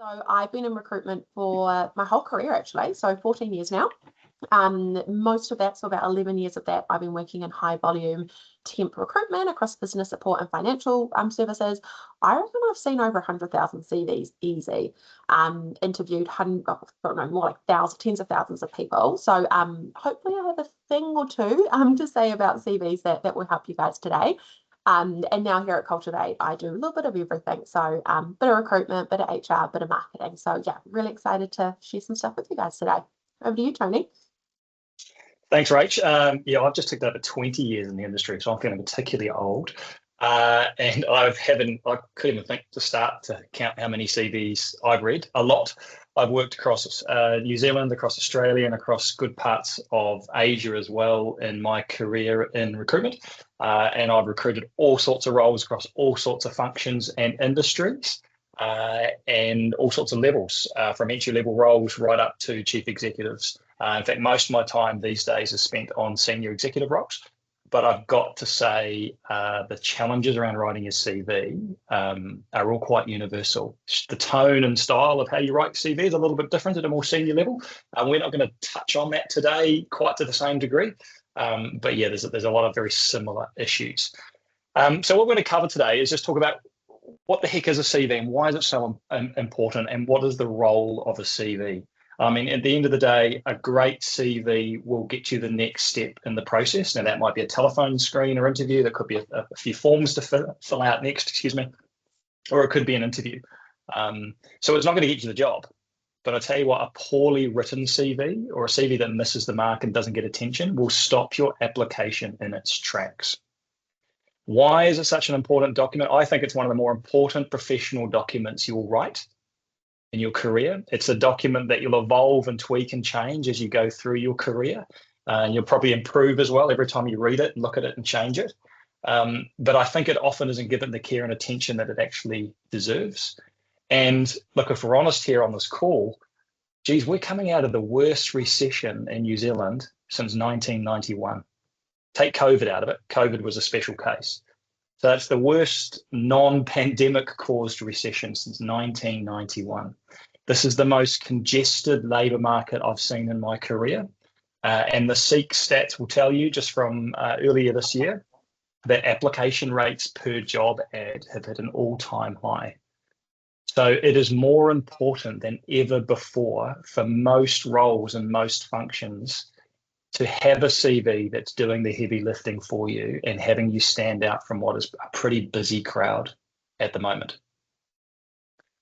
So I've been in recruitment for my whole career, actually, so 14 years now. Most of that, so about 11 years of that, I've been working in high volume temp recruitment across business support and financial services. I reckon I've seen over 100,000 CVs easy, interviewed more like thousands, tens of thousands of people. So hopefully I have a thing or two to say about CVs that will help you guys today. And now here at Cultivate, I do a little bit of everything. So bit of recruitment, bit of HR, bit of marketing. So yeah, really excited to share some stuff with you guys today. Over to you, Tony. Thanks, Rach. Yeah, I've just ticked over 20 years in the industry, so I'm feeling particularly old. And I couldn't even think to start to count how many CVs I've read. A lot. I've worked across New Zealand, across Australia, and across good parts of Asia as well in my career in recruitment. And I've recruited all sorts of roles across all sorts of functions and industries, and all sorts of levels, from entry-level roles right up to chief executives. In fact, most of my time these days is spent on senior executive roles. But I've got to say the challenges around writing a CV are all quite universal. The tone and style of how you write CV is a little bit different at a more senior level. We're not going to touch on that today quite to the same degree. But yeah, there's a lot of very similar issues. So what we're going to cover today is just talk about what the heck is a CV and why is it so important, and what is the role of a CV? I mean, at the end of the day, a great CV will get you the next step in the process. Now, that might be a telephone screen or interview. There could be a few forms to fill out next, or it could be an interview. So it's not going to get you the job. But I tell you what, a poorly written CV or a CV that misses the mark and doesn't get attention will stop your application in its tracks. Why is it such an important document? I think it's one of the more important professional documents you'll write in your career. It's a document that you'll evolve and tweak and change as you go through your career. And you'll probably improve as well every time you read it and look at it and change it. But I think it often isn't given the care and attention that it actually deserves. And look, if we're honest here on this call, geez, we're coming out of the worst recession in New Zealand since 1991. Take COVID out of it. COVID was a special case. So that's the worst non-pandemic caused recession since 1991. This is the most congested labour market I've seen in my career. And the SEEK stats will tell you just from earlier this year that application rates per job ad have hit an all-time high. So it is more important than ever before for most roles and most functions to have a CV that's doing the heavy lifting for you and having you stand out from what is a pretty busy crowd at the moment.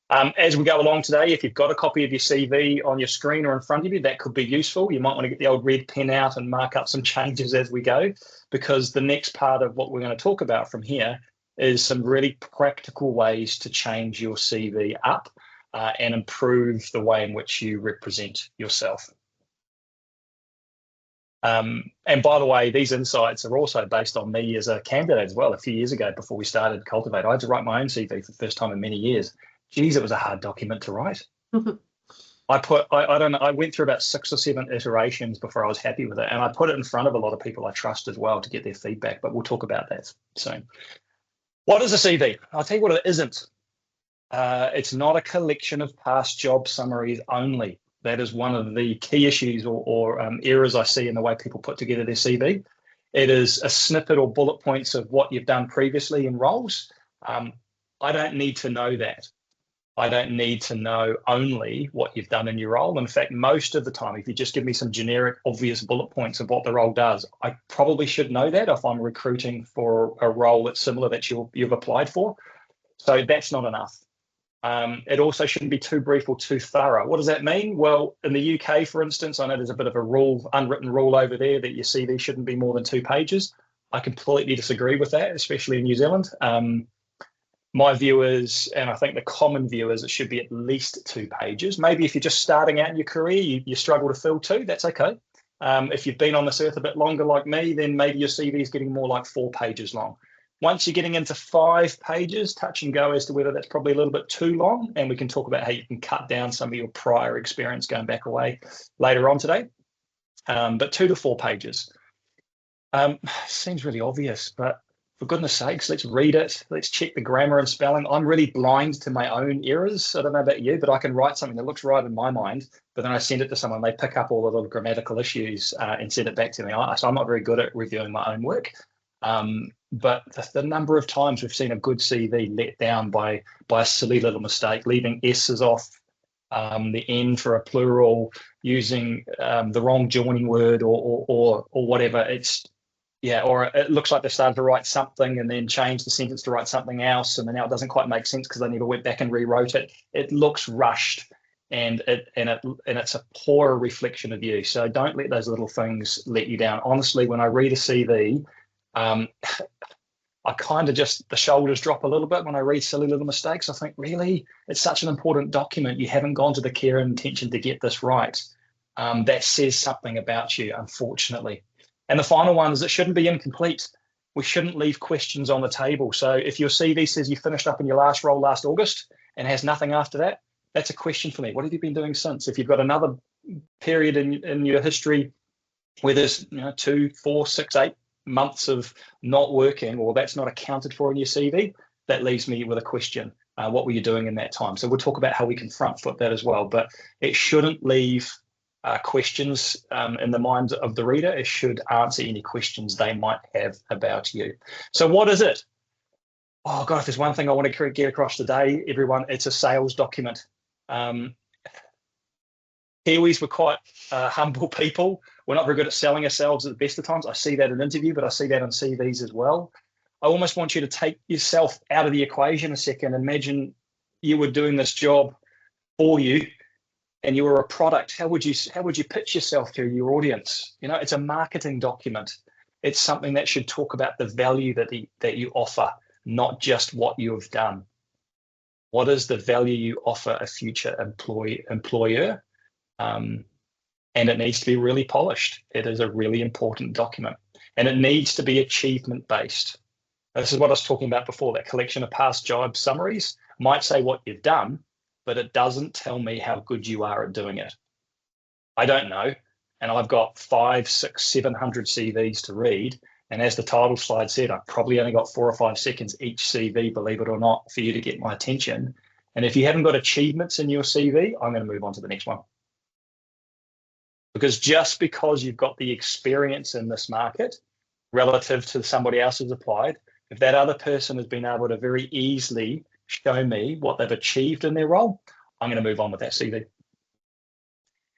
As we go along today, if you've got a copy of your CV on your screen or in front of you, that could be useful. You might want to get the old red pen out and mark up some changes as we go, because the next part of what we're going to talk about from here is some really practical ways to change your CV up and improve the way in which you represent yourself. And by the way, these insights are also based on me as a candidate as well. A few years ago, before we started Cultivate, I had to write my own CV for the first time in many years. Geez, it was a hard document to write. I went through about 6 or 7 iterations before I was happy with it. And I put it in front of a lot of people I trust as well to get their feedback, but we'll talk about that soon. What is a CV? I'll tell you what it isn't. It's not a collection of past job summaries only. That is one of the key issues or errors I see in the way people put together their CV. It is a snippet or bullet points of what you've done previously in roles. I don't need to know that. I don't need to know only what you've done in your role. In fact, most of the time, if you just give me some generic, obvious bullet points of what the role does, I probably should know that if I'm recruiting for a role that's similar that you've applied for. So that's not enough. It also shouldn't be too brief or too thorough. What does that mean? Well, in the UK, for instance, I know there's a bit of a unwritten rule over there that your CV shouldn't be more than 2 pages. I completely disagree with that, especially in New Zealand. My view is, and I think the common view is, it should be at least 2 pages. Maybe if you're just starting out in your career, you struggle to fill 2, that's okay. If you've been on this earth a bit longer like me, then maybe your CV is getting more like 4 pages long. Once you're getting into 5 pages, touch and go as to whether that's probably a little bit too long, and we can talk about how you can cut down some of your prior experience going back away later on today. But 2 to 4 pages. Seems really obvious, but for goodness sakes, let's read it. Let's check the grammar and spelling. I'm really blind to my own errors. I don't know about you, but I can write something that looks right in my mind, but then I send it to someone, they pick up all the little grammatical issues and send it back to me. So I'm not very good at reviewing my own work. But the number of times we've seen a good CV let down by a silly little mistake, leaving S's off the N for a plural, using the wrong joining word or whatever. Or it looks like they started to write something and then changed the sentence to write something else, and then now it doesn't quite make sense because they never went back and rewrote it. It looks rushed, and it's a poor reflection of you. So don't let those little things let you down. Honestly, when I read a CV, I kind of just, the shoulders drop a little bit when I read silly little mistakes. I think, really, it's such an important document. You haven't gone to the care and intention to get this right. That says something about you, unfortunately. And the final one is it shouldn't be incomplete. We shouldn't leave questions on the table. So if your CV says you finished up in your last role last August and has nothing after that, that's a question for me. What have you been doing since? If you've got another period in your history where there's 2, 4, 6, 8 months of not working, or that's not accounted for in your CV, that leaves me with a question. What were you doing in that time? So we'll talk about how we can front foot that as well, but it shouldn't leave questions in the mind of the reader. It should answer any questions they might have about you. So what is it? Oh God, if there's one thing I want to get across today, everyone, it's a sales document. Kiwis were quite humble people. We're not very good at selling ourselves at the best of times. I see that in interview, but I see that on CVs as well. I almost want you to take yourself out of the equation a second. Imagine you were doing this job for you and you were a product. How would you pitch yourself to your audience? It's a marketing document. It's something that should talk about the value that you offer, not just what you have done. What is the value you offer a future employer? And it needs to be really polished. It is a really important document, and it needs to be achievement based. This is what I was talking about before. That collection of past job summaries might say what you've done, but it doesn't tell me how good you are at doing it. I don't know. And I've got 500, 600, 700 CVs to read. And as the title slide said, I've probably only got 4 or 5 seconds each CV, believe it or not, for you to get my attention. And if you haven't got achievements in your CV, I'm going to move on to the next one. Because just because you've got the experience in this market relative to somebody else who's applied, if that other person has been able to very easily show me what they've achieved in their role, I'm going to move on with that CV.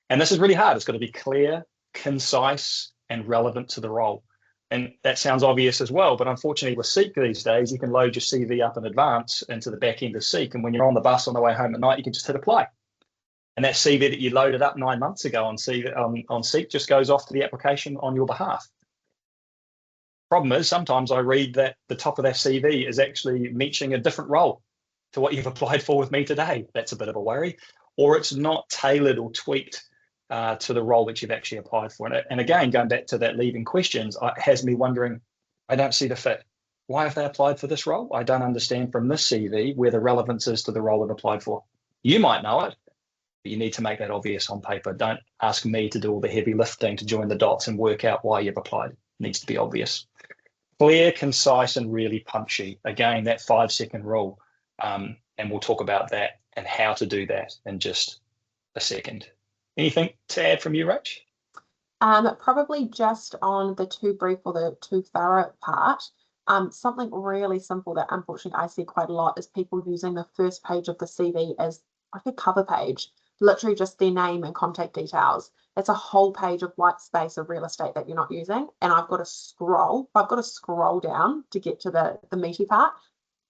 And this is really hard. It's got to be clear, concise, and relevant to the role. And that sounds obvious as well, but unfortunately with Seek these days, you can load your CV up in advance into the back end of Seek. And when you're on the bus on the way home at night, you can just hit apply. And that CV that you loaded up 9 months ago on Seek just goes off to the application on your behalf. Problem is, sometimes I read that the top of that CV is actually mentioning a different role to what you've applied for with me today. That's a bit of a worry. Or it's not tailored or tweaked to the role that you've actually applied for. And again, going back to that leaving questions, it has me wondering, I don't see the fit. Why have they applied for this role? I don't understand from this CV where the relevance is to the role they've applied for. You might know it, but you need to make that obvious on paper. Don't ask me to do all the heavy lifting to join the dots and work out why you've applied. It needs to be obvious. Clear, concise, and really punchy. Again, that 5-second rule. And we'll talk about that and how to do that in just a second. Anything to add from you, Rach? Probably just on the too brief or the too thorough part. Something really simple that unfortunately I see quite a lot is people using the first page of the CV as like a cover page, literally just their name and contact details. It's a whole page of white space of real estate that you're not using. And I've got to scroll down to get to the meaty part.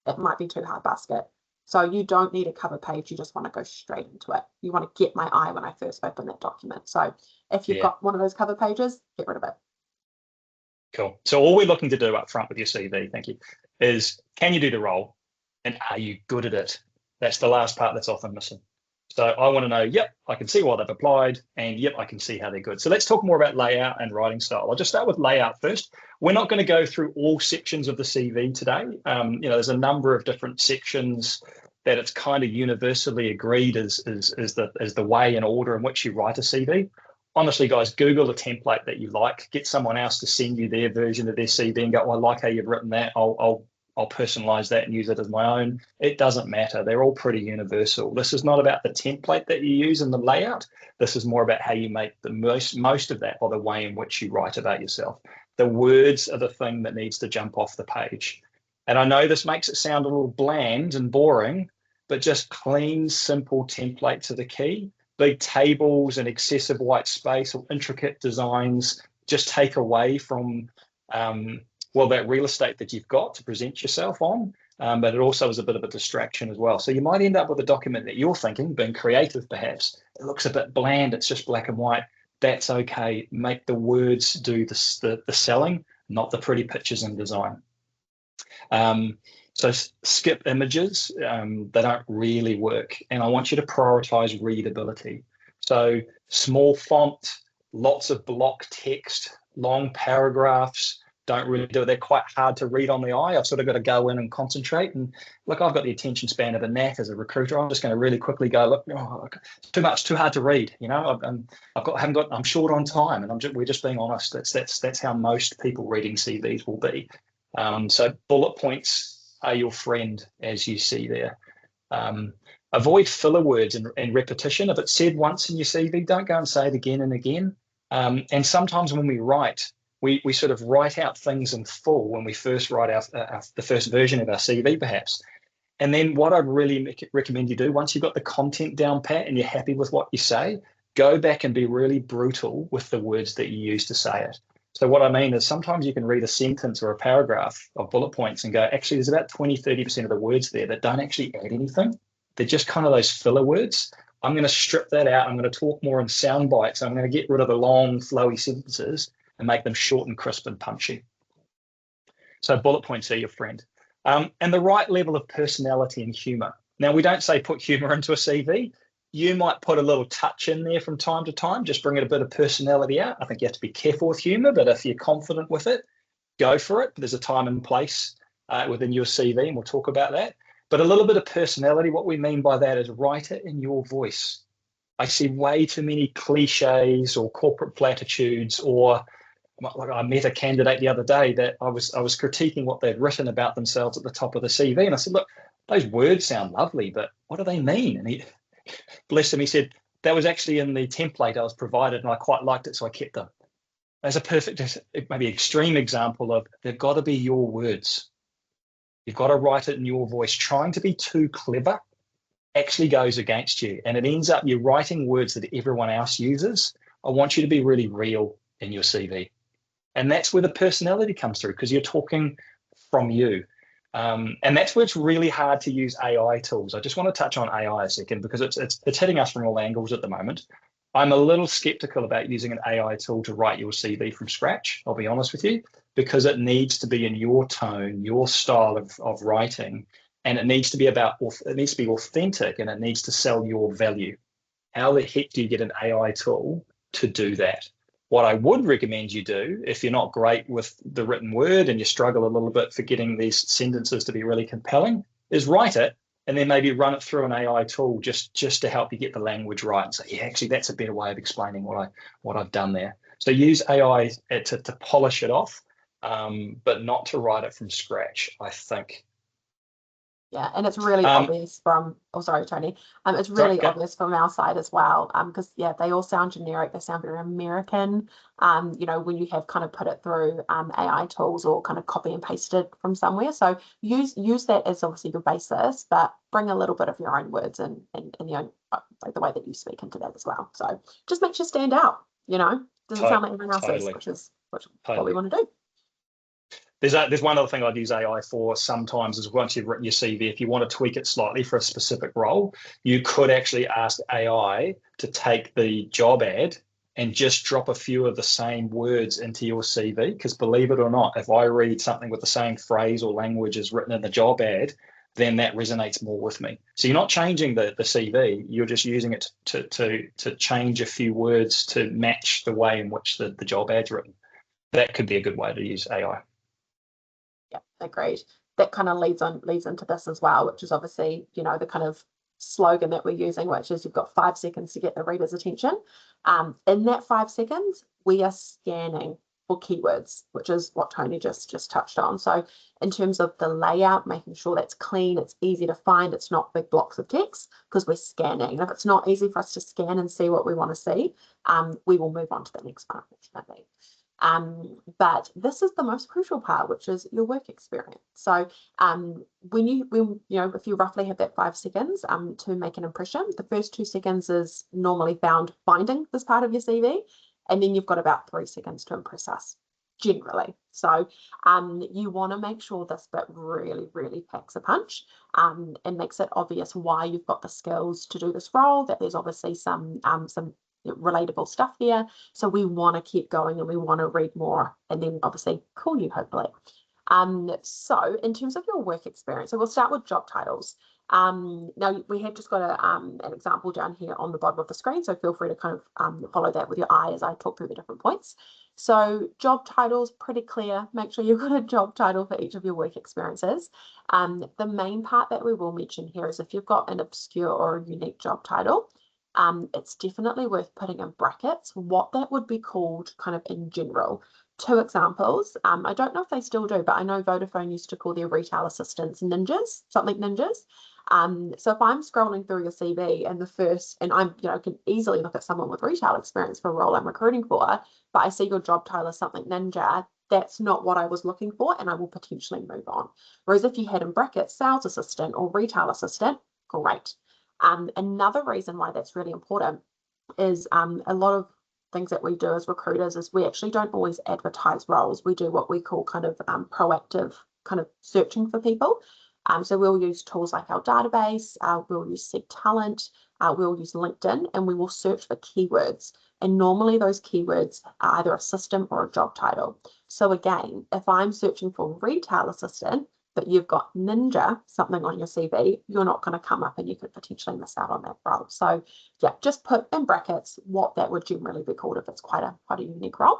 It might be too hard basket. So you don't need a cover page. You just want to go straight into it. You want to get my eye when I first open that document. So if you've got one of those cover pages, get rid of it. Cool. So all we're looking to do up front with your CV, thank you, is can you do the role and are you good at it? That's the last part that's often missing. So I want to know, yep, I can see why they've applied, and yep, I can see how they're good. So let's talk more about layout and writing style. I'll just start with layout first. We're not going to go through all sections of the CV today. There's a number of different sections that it's kind of universally agreed is the way and order in which you write a CV. honestly, guys, Google a template that you like, get someone else to send you their version of their CV and go, oh, I like how you've written that. I'll personalize that and use it as my own. It doesn't matter. They're all pretty universal. This is not about the template that you use in the layout. This is more about how you make the most of that by the way in which you write about yourself. The words are the thing that needs to jump off the page. And I know this makes it sound a little bland and boring, but just clean, simple templates are the key. Big tables and excessive white space or intricate designs just take away from that real estate that you've got to present yourself on, but it also is a bit of a distraction as well. So you might end up with a document that you're thinking, being creative perhaps, it looks a bit bland, it's just black and white. That's okay. Make the words do the selling, not the pretty pictures and design. So skip images, they don't really work. And I want you to prioritize readability. So small font, lots of block text, long paragraphs, don't really do it. They're quite hard to read on the eye. I've sort of got to go in and concentrate. And look, I've got the attention span of a gnat as a recruiter. I'm just going to really quickly go, look, it's too much, too hard to read. You know, I'm short on time, and we're just being honest. That's how most people reading CVs will be. So bullet points are your friend, as you see there. Avoid filler words and repetition. If it's said once in your CV, don't go and say it again and again. And sometimes when we write, we sort of write out things in full when we first write the first version of our CV, perhaps. And then what I'd really recommend you do, once you've got the content down pat and you're happy with what you say, go back and be really brutal with the words that you use to say it. So what I mean is sometimes you can read a sentence or a paragraph of bullet points and go, actually, there's about 20-30% of the words there that don't actually add anything. They're just kind of those filler words. I'm going to strip that out. I'm going to talk more in sound bites. I'm going to get rid of the long, flowy sentences and make them short and crisp and punchy. So bullet points are your friend. And the right level of personality and humor. Now, we don't say put humor into a CV. You might put a little touch in there from time to time, just bring it a bit of personality out. I think you have to be careful with humor, but if you're confident with it, go for it. There's a time and place within your CV, and we'll talk about that. But a little bit of personality, what we mean by that is write it in your voice. I see way too many cliches or corporate platitudes, or like I met a candidate the other day that I was critiquing what they'd written about themselves at the top of the CV. And I said, look, those words sound lovely, but what do they mean? And he, bless him, he said, that was actually in the template I was provided and I quite liked it, so I kept them. As a perfect, maybe extreme example of they've got to be your words. You've got to write it in your voice. Trying to be too clever actually goes against you. And it ends up you're writing words that everyone else uses. I want you to be really real in your CV. And that's where the personality comes through, because you're talking from you. And that's where it's really hard to use AI tools. I just want to touch on AI a second, because it's hitting us from all angles at the moment. I'm a little skeptical about using an AI tool to write your CV from scratch, I'll be honest with you, because it needs to be in your tone, your style of writing, and it needs to be authentic, and it needs to sell your value. How the heck do you get an AI tool to do that? What I would recommend you do, if you're not great with the written word and you struggle a little bit for getting these sentences to be really compelling, is write it and then maybe run it through an AI tool just to help you get the language right and say, yeah, actually, that's a better way of explaining what I've done there. So use AI to polish it off, but not to write it from scratch, I think. Yeah, and it's really obvious from, oh, sorry, Tony. It's really obvious from our side as well, because yeah, they all sound generic. They sound very American. You know, when you have kind of put it through AI tools or kind of copy and pasted it from somewhere. So use that as obviously your basis, but bring a little bit of your own words and your own, like the way that you speak into that as well. So just makes you stand out. You know, doesn't sound like everyone else is, which is what we want to do. There's one other thing I'd use AI for sometimes is once you've written your CV, if you want to tweak it slightly for a specific role, you could actually ask AI to take the job ad and just drop a few of the same words into your CV. Because believe it or not, if I read something with the same phrase or language as written in the job ad, then that resonates more with me. So you're not changing the CV, you're just using it to change a few words to match the way in which the job ad's written. That could be a good way to use AI. Yeah, agreed. That kind of leads into this as well, which is obviously, you know, the kind of slogan that we're using, which is you've got 5 seconds to get the reader's attention. In that 5 seconds, we are scanning for keywords, which is what Tony just touched on. So in terms of the layout, making sure that's clean, it's easy to find, it's not big blocks of text, because we're scanning. And if it's not easy for us to scan and see what we want to see, we will move on to the next one, unfortunately. But this is the most crucial part, which is your work experience. So when if you roughly have that 5 seconds to make an impression, the first 2 seconds is normally found finding this part of your CV, and then you've got about 3 seconds to impress us, generally. So you want to make sure this bit really, really packs a punch and makes it obvious why you've got the skills to do this role, that there's obviously some relatable stuff there. So we want to keep going and we want to read more and then obviously call you, hopefully. So in terms of your work experience, so we'll start with job titles. Now we have just got an example down here on the bottom of the screen, so feel free to kind of follow that with your eye as I talk through the different points. So job titles, pretty clear. Make sure you've got a job title for each of your work experiences. The main part that we will mention here is if you've got an obscure or a unique job title, it's definitely worth putting in brackets what that would be called kind of in general. 2 examples. I don't know if they still do, but I know Vodafone used to call their retail assistants ninjas, something ninjas. So if I'm scrolling through your CV and I can easily look at someone with retail experience for a role I'm recruiting for, but I see your job title as something ninja, that's not what I was looking for, and I will potentially move on. Whereas if you had in brackets sales assistant or retail assistant, great. Another reason why that's really important is a lot of things that we do as recruiters is we actually don't always advertise roles. We do what we call kind of proactive kind of searching for people. So we'll use tools like our database, we'll use Seek Talent, we'll use LinkedIn, and we will search for keywords. And normally those keywords are either a system or a job title. So again, if I'm searching for retail assistant, but you've got ninja something on your CV, you're not going to come up and you could potentially miss out on that role. So yeah, just put in brackets what that would generally be called if it's quite a unique role.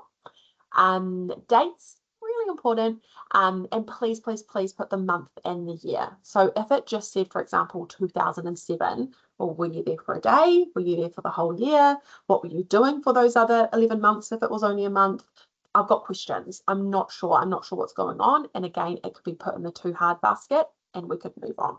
Dates, really important. And please put the month and the year. So if it just said, for example, 2007, well, were you there for a day? Were you there for the whole year? What were you doing for those other 11 months if it was only a month? I've got questions. I'm not sure what's going on. And again, it could be put in the too hard basket and we could move on.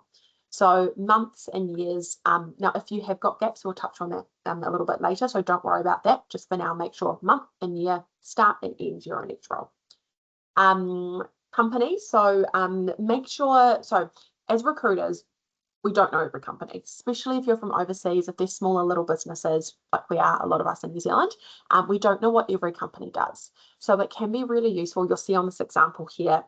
So months and years. Now, if you have got gaps, we'll touch on that a little bit later. So don't worry about that. Just for now, make sure month and year, start and end your own each role. Company. So make sure, so as recruiters, we don't know every company, especially if you're from overseas, if they're smaller little businesses like we are, a lot of us in New Zealand, we don't know what every company does. So it can be really useful. You'll see on this example here,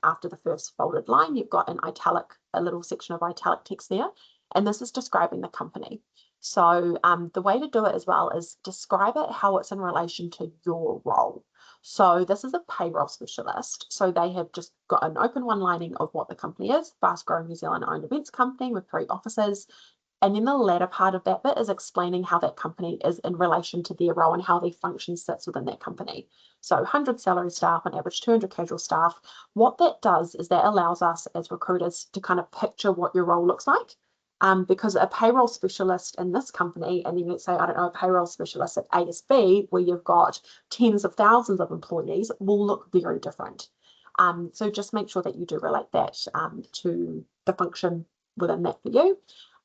after the first folded line, you've got a little section of italic text there, and this is describing the company. So the way to do it as well is describe it how it's in relation to your role. So this is a payroll specialist. So they have just got an open one-lining of what the company is, fast-growing New Zealand-owned events company with 3 offices. And then the latter part of that bit is explaining how that company is in relation to their role and how their function sits within that company. So 100 salary staff, on average 200 casual staff. What that does is that allows us as recruiters to kind of picture what your role looks like. Because a payroll specialist in this company, and then let's say, I don't know, a payroll specialist at ASB, where you've got tens of thousands of employees, will look very different. So just make sure that you do relate that to the function within that for you.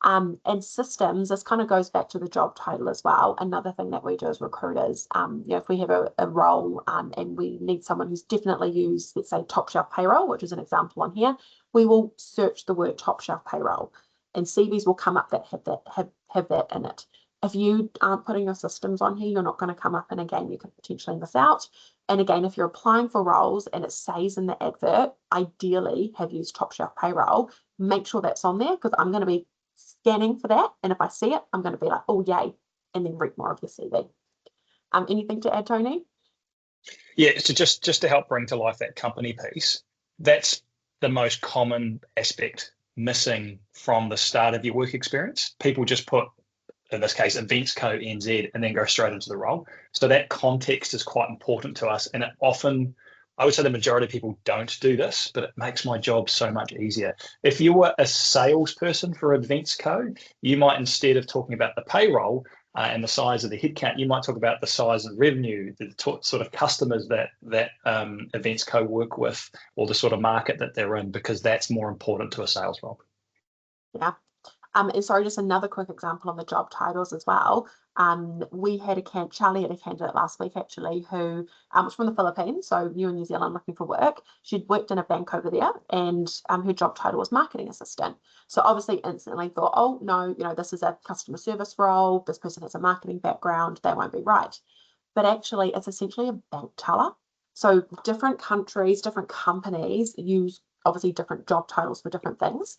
And systems, this kind of goes back to the job title as well. Another thing that we do as recruiters, if we have a role and we need someone who's definitely used, let's say, top shelf payroll, which is an example on here, we will search the word top shelf payroll. And CVs will come up that have that in it. If you aren't putting your systems on here, you're not going to come up, and again, you could potentially miss out. And again, if you're applying for roles and it says in the advert, ideally have used top shelf payroll, make sure that's on there, because I'm going to be scanning for that. And if I see it, I'm going to be like, oh, yay, and then read more of your CV. Anything to add, Tony? Yeah, so just to help bring to life that company piece, that's the most common aspect missing from the start of your work experience. People just put, in this case, events co NZ, and then go straight into the role. So that context is quite important to us, and it often I would say the majority of people don't do this, but it makes my job so much easier. If you were a salesperson for Events Co, you might, instead of talking about the payroll and the size of the headcount, you might talk about the size of revenue, the sort of customers that Events Co work with, or the sort of market that they're in, because that's more important to a sales role. Yeah. And sorry, just another quick example on the job titles as well. We had Charlie had a candidate last week actually who was from the Philippines, so new in New Zealand looking for work. She'd worked in a bank over there, and her job title was marketing assistant. So obviously instantly thought, oh no, this is a customer service role. This person has a marketing background. They won't be right. But actually, it's essentially a bank teller. So different countries, different companies use obviously different job titles for different things.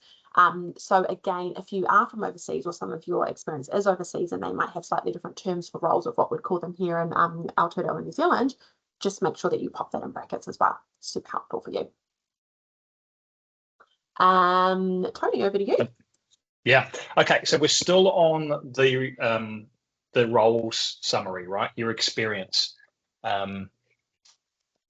So again, if you are from overseas or some of your experience is overseas and they might have slightly different terms for roles of what we'd call them here in Aotearoa in New Zealand, just make sure that you pop that in brackets as well. Super helpful for you. Tony, over to you. Yeah. Okay. So we're still on the roles summary, right? Your experience.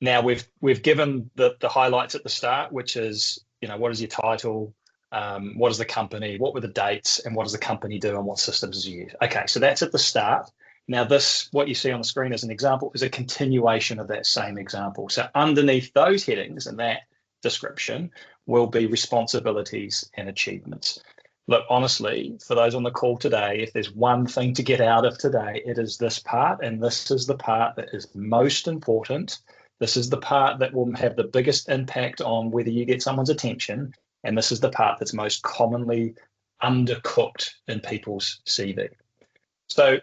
Now we've given the highlights at the start, which is, what is your title? What is the company? What were the dates? And what does the company do? And what systems do you use? Okay, so that's at the start. Now what you see on the screen as an example is a continuation of that same example. So underneath those headings and that description will be responsibilities and achievements. Look, honestly, for those on the call today, if there's one thing to get out of today, it is this part, and this is the part that is most important. This is the part that will have the biggest impact on whether you get someone's attention. And this is the part that's most commonly undercooked in people's CV. So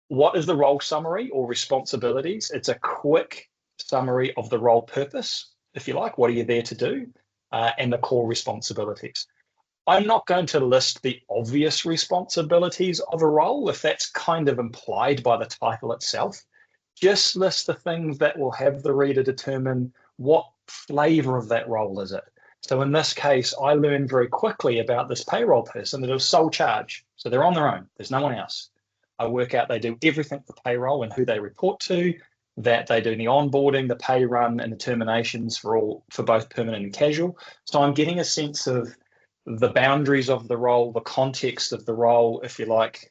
what is the role summary or responsibilities? It's a quick summary of the role purpose, if you like. What are you there to do? And the core responsibilities. I'm not going to list the obvious responsibilities of a role if that's kind of implied by the title itself. Just list the things that will have the reader determine what flavor of that role is it. So in this case, I learned very quickly about this payroll person that it was sole charge. So they're on their own. There's no one else. I work out they do everything for payroll and who they report to, that they do the onboarding, the pay run, and the terminations for both permanent and casual. So I'm getting a sense of the boundaries of the role, the context of the role, if you like,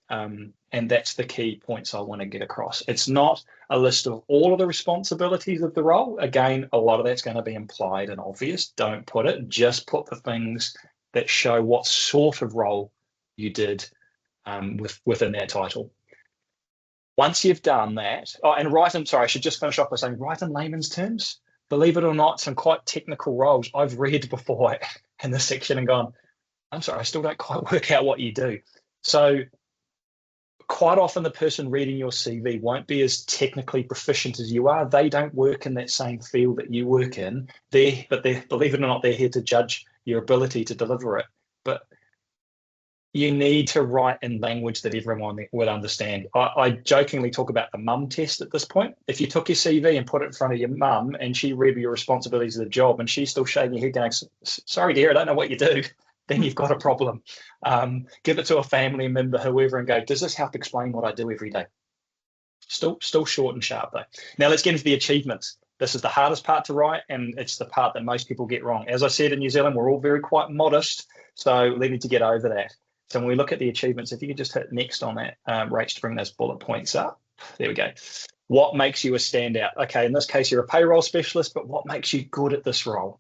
and that's the key points I want to get across. It's not a list of all of the responsibilities of the role. Again, a lot of that's going to be implied and obvious. Don't put it. Just put the things that show what sort of role you did within that title. Once you've done that, I should just finish off by saying, write in layman's terms. Believe it or not, some quite technical roles I've read before in this section and gone, I'm sorry, I still don't quite work out what you do. So quite often the person reading your CV won't be as technically proficient as you are. They don't work in that same field that you work in. But believe it or not, they're here to judge your ability to deliver it. But you need to write in language that everyone would understand. I jokingly talk about the mum test at this point. If you took your CV and put it in front of your mum and she read your responsibilities of the job and she's still shaking her head going, sorry dear, I don't know what you do, then you've got a problem. Give it to a family member, whoever, and go, does this help explain what I do every day? Still short and sharp though. Now let's get into the achievements. This is the hardest part to write, and it's the part that most people get wrong. As I said, in New Zealand, we're all very quite modest, so we need to get over that. So when we look at the achievements, if you could just hit next on that, Rach, to bring those bullet points up. There we go. What makes you a standout? Okay, in this case, you're a payroll specialist, but what makes you good at this role?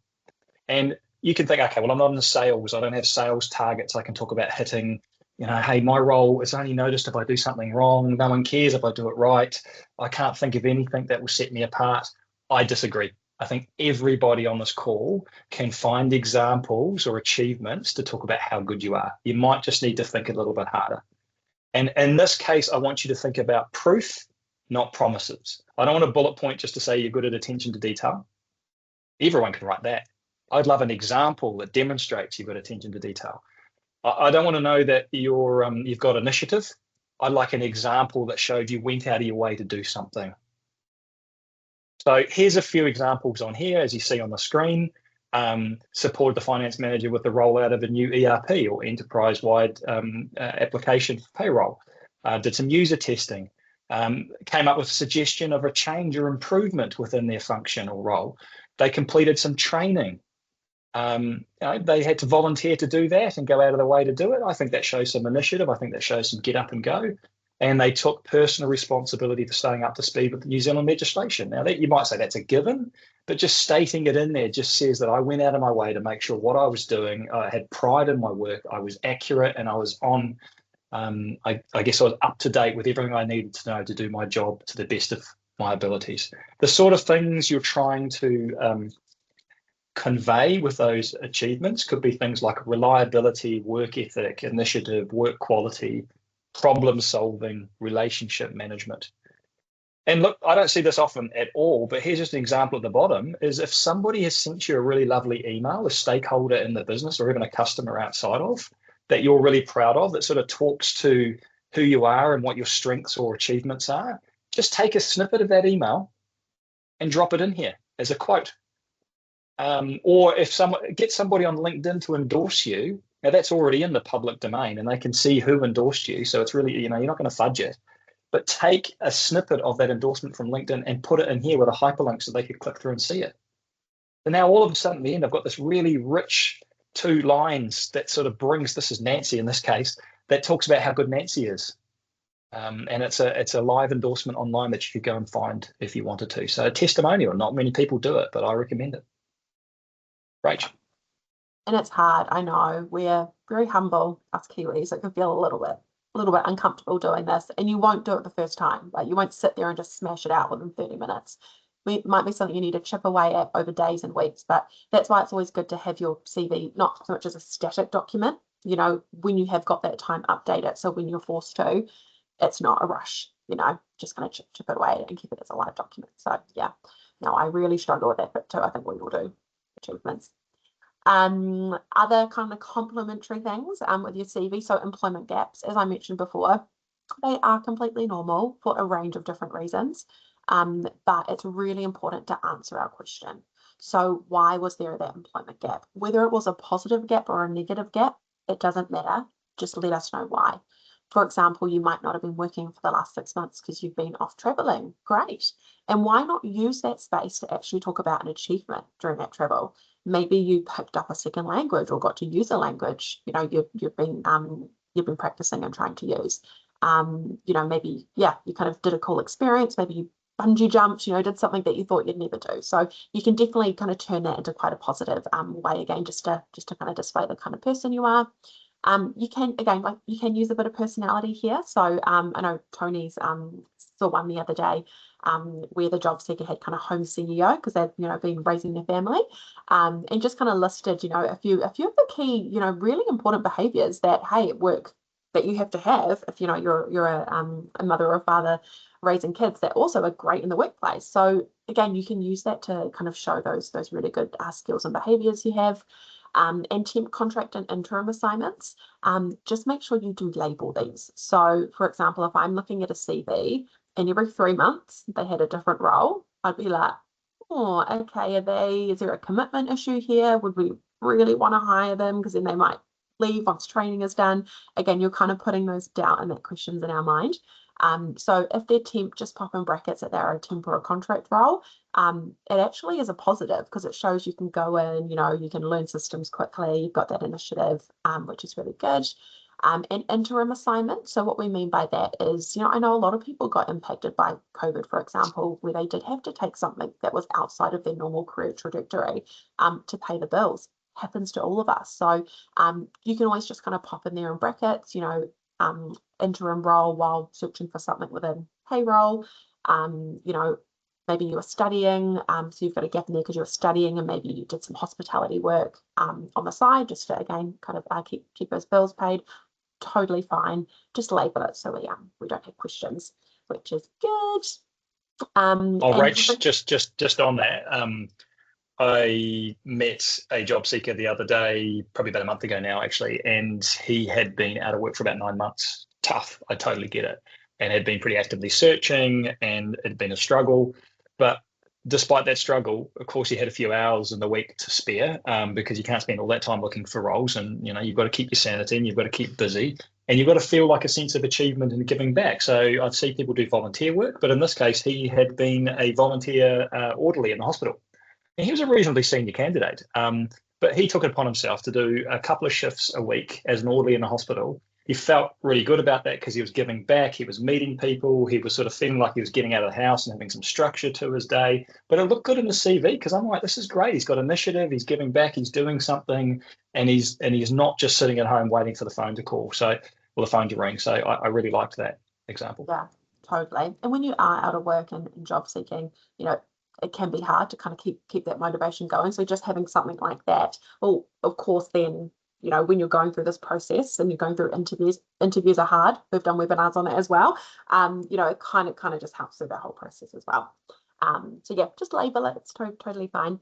And you can think, okay, well, I'm not in the sales. I don't have sales targets I can talk about hitting. Hey, my role is only noticed if I do something wrong. No one cares if I do it right. I can't think of anything that will set me apart. I disagree. I think everybody on this call can find examples or achievements to talk about how good you are. You might just need to think a little bit harder. And in this case, I want you to think about proof, not promises. I don't want a bullet point just to say you're good at attention to detail. Everyone can write that. I'd love an example that demonstrates you've got attention to detail. I don't want to know that you've got initiative. I'd like an example that showed you went out of your way to do something. So here's a few examples on here, as you see on the screen. Supported the finance manager with the rollout of a new ERP or enterprise-wide application for payroll. Did some user testing. came up with a suggestion of a change or improvement within their function or role. They completed some training. They had to volunteer to do that and go out of their way to do it. I think that shows some initiative. I think that shows some get up and go. And they took personal responsibility for staying up to speed with the New Zealand legislation. Now, that you might say that's a given, but just stating it in there just says that I went out of my way to make sure what I was doing, I had pride in my work, I was accurate, and I was on, I guess I was up to date with everything I needed to know to do my job to the best of my abilities. The sort of things you're trying to convey with those achievements could be things like reliability, work ethic, initiative, work quality, problem solving, relationship management. And look, I don't see this often at all, but here's just an example at the bottom is if somebody has sent you a really lovely email, a stakeholder in the business or even a customer outside of, that you're really proud of, that sort of talks to who you are and what your strengths or achievements are, just take a snippet of that email and drop it in here as a quote. Or if get somebody on LinkedIn to endorse you, now that's already in the public domain and they can see who endorsed you. So it's really, you're not going to fudge it, but take a snippet of that endorsement from LinkedIn and put it in here with a hyperlink so they could click through and see it. And now all of a sudden at the end, I've got this really rich 2 lines that sort of brings, this is Nancy in this case, that talks about how good Nancy is. And it's a live endorsement online that you could go and find if you wanted to. So a testimonial, not many people do it, but I recommend it. Rach. And it's hard, I know. We're very humble, us Kiwis. It can feel a little bit uncomfortable doing this, and you won't do it the first time. Like, you won't sit there and just smash it out within 30 minutes. It might be something you need to chip away at over days and weeks, but that's why it's always good to have your CV not so much as a static document. When you have got that time, update it. So when you're forced to, it's not a rush, just kind of chip it away and keep it as a live document. So yeah, no, I really struggle with that bit too. I think we all do. Achievements. Other kind of complementary things with your CV, so employment gaps, as I mentioned before, they are completely normal for a range of different reasons, but it's really important to answer our question. So why was there that employment gap? Whether it was a positive gap or a negative gap, it doesn't matter. Just let us know why. For example, you might not have been working for the last 6 months because you've been off traveling. Great. And why not use that space to actually talk about an achievement during that travel? Maybe you picked up a second language or got to use a language, you've been practicing and trying to use. Maybe, you kind of did a cool experience. Maybe you bungee jumped, did something that you thought you'd never do. So you can definitely kind of turn that into quite a positive way again, just to kind of display the kind of person you are. You can use a bit of personality here. So I know Tony's saw one the other day where the job seeker had kind of home CEO because they've been raising their family, and just kind of listed a few of the key really important behaviours that at work that you have to have if you're a mother or a father raising kids that also are great in the workplace. So again, you can use that to kind of show those really good skills and behaviours you have. And temp, contract and interim assignments, just make sure you do label these. So for example, if I'm looking at a CV and every 3 months they had a different role, I'd be like, oh, okay, is there a commitment issue here? Would we really want to hire them? Because then they might leave once training is done. Again, you're kind of putting those doubt and that questions in our mind. So if they're temp, just pop in brackets that they're a temp or a contract role. It actually is a positive because it shows you can go in, you can learn systems quickly, you've got that initiative, which is really good. And interim assignment. So what we mean by that is, I know a lot of people got impacted by COVID, for example, where they did have to take something that was outside of their normal career trajectory to pay the bills. Happens to all of us. So you can always just kind of pop in there in brackets, interim role while searching for something within payroll. Maybe you were studying, so you've got a gap in there because you were studying, and maybe you did some hospitality work on the side just to again kind of keep those bills paid. Totally fine. Just label it so we don't have questions, which is good. Rach, just on that. I met a job seeker the other day, probably about a month ago now, actually, and he had been out of work for about 9 months. Tough, I totally get it, and had been pretty actively searching, and it had been a struggle. But despite that struggle, of course, he had a few hours in the week to spare, because you can't spend all that time looking for roles, and you've got to keep your sanity and you've got to keep busy, and you've got to feel like a sense of achievement and giving back. So I've seen people do volunteer work, but in this case, he had been a volunteer orderly in the hospital. And he was a reasonably senior candidate, but he took it upon himself to do a couple of shifts a week as an orderly in the hospital. He felt really good about that because he was giving back, he was meeting people, he was sort of feeling like he was getting out of the house and having some structure to his day. But it looked good in the CV because I'm like, this is great. He's got initiative, he's giving back, he's doing something, and he's not just sitting at home waiting for the phone to call. So, or the phone to ring. So I really liked that example. Yeah, totally. And when you are out of work and job seeking, it can be hard to kind of keep that motivation going. So just having something like that, well, of course, then when you're going through this process and you're going through interviews are hard. We've done webinars on it as well. It kind of just helps through that whole process as well. So yeah, just label it. It's totally fine.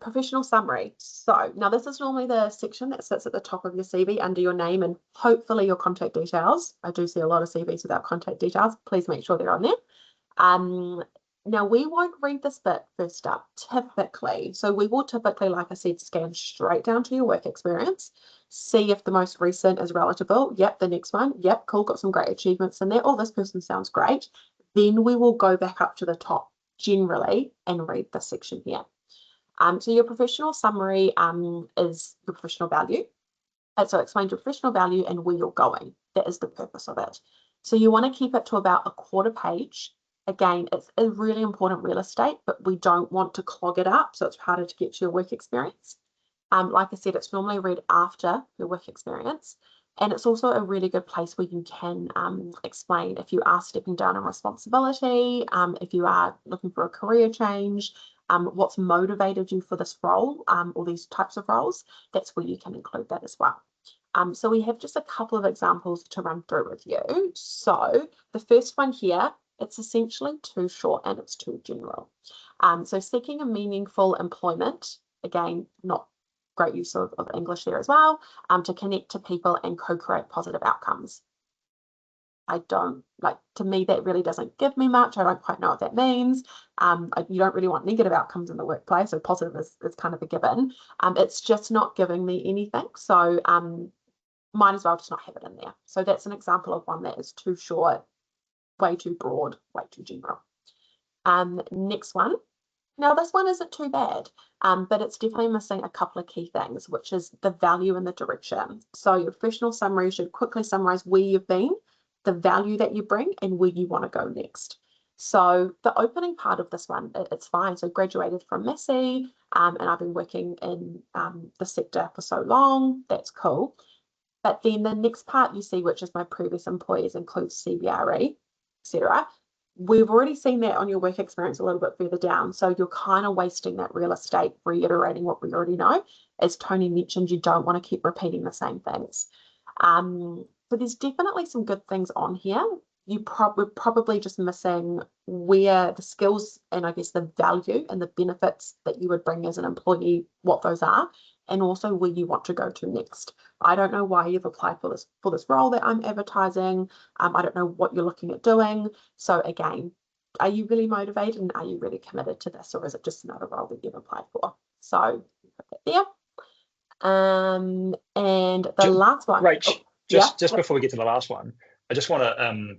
Professional summary. So now this is normally the section that sits at the top of your CV under your name and hopefully your contact details. I do see a lot of CVs without contact details. Please make sure they're on there. Now, we won't read this bit first up, typically. So we will typically, like I said, scan straight down to your work experience, see if the most recent is relatable. Yep, the next one. Yep, cool, got some great achievements in there. Oh, this person sounds great. Then we will go back up to the top generally and read this section here. So your professional summary is your professional value. So explain your professional value and where you're going. That is the purpose of it. So you want to keep it to about a quarter page. Again, it's a really important real estate, but we don't want to clog it up, so it's harder to get to your work experience. Like I said, it's normally read after your work experience, and it's also a really good place where you can explain if you are stepping down in responsibility, if you are looking for a career change, what's motivated you for this role, or these types of roles. That's where you can include that as well. So we have just a couple of examples to run through with you. So the first one here, it's essentially too short and it's too general. So seeking a meaningful employment, again, not great use of English there as well, to connect to people and co-create positive outcomes. To me, that really doesn't give me much. I don't quite know what that means. You don't really want negative outcomes in the workplace, so positive is kind of a given. It's just not giving me anything. So might as well just not have it in there. So that's an example of one that is too short, way too broad, way too general. Next one. Now this one isn't too bad, but it's definitely missing a couple of key things, which is the value and the direction. So your professional summary should quickly summarize where you've been, the value that you bring, and where you want to go next. So the opening part of this one, it's fine. So graduated from Massey, and I've been working in the sector for so long. That's cool. But then the next part you see, which is my previous employers, includes CBRE, etc. We've already seen that on your work experience a little bit further down. So you're kind of wasting that real estate reiterating what we already know. As Tony mentioned, you don't want to keep repeating the same things. So there's definitely some good things on here. We're probably just missing where the skills and I guess the value and the benefits that you would bring as an employee, what those are, and also where you want to go to next. I don't know why you've applied for this role that I'm advertising. I don't know what you're looking at doing. So again, are you really motivated and are you really committed to this, or is it just another role that you've applied for? So put that there. And the last one. Rach, just before we get to the last one, I just want to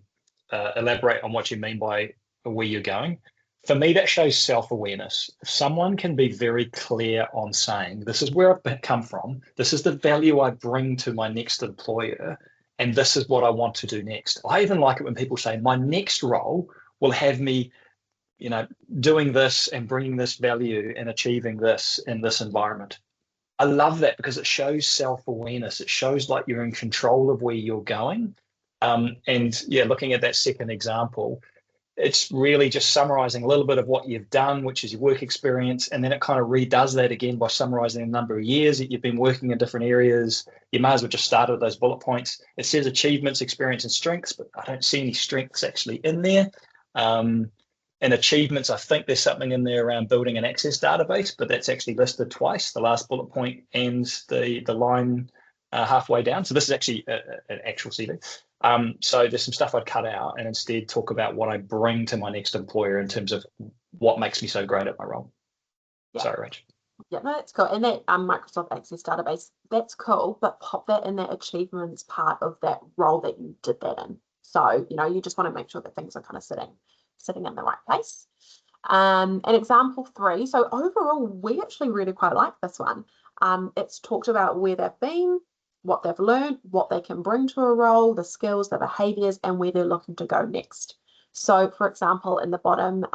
elaborate on what you mean by where you're going. For me, that shows self-awareness. If someone can be very clear on saying, this is where I've come from, this is the value I bring to my next employer, and this is what I want to do next. I even like it when people say, my next role will have me, doing this and bringing this value and achieving this in this environment. I love that because it shows self-awareness. It shows like you're in control of where you're going. And yeah, looking at that second example, it's really just summarizing a little bit of what you've done, which is your work experience. And then it kind of redoes that again by summarizing a number of years that you've been working in different areas. You might as well just start with those bullet points. It says achievements, experience, and strengths, but I don't see any strengths actually in there. And achievements, I think there's something in there around building an access database, but that's actually listed twice, the last bullet point and the line halfway down. So this is actually an actual CV. So there's some stuff I'd cut out and instead talk about what I bring to my next employer in terms of what makes me so great at my role. Yeah. Sorry, Rach. Yeah, no, that's cool. And that Microsoft Access database, that's cool, but pop that in that achievements part of that role that you did that in. So, you just want to make sure that things are kind of sitting in the right place. And example 3, so overall, we actually really quite like this one. It's talked about where they've been, what they've learned, what they can bring to a role, the skills, the behaviors, and where they're looking to go next. So, for example, in the bottom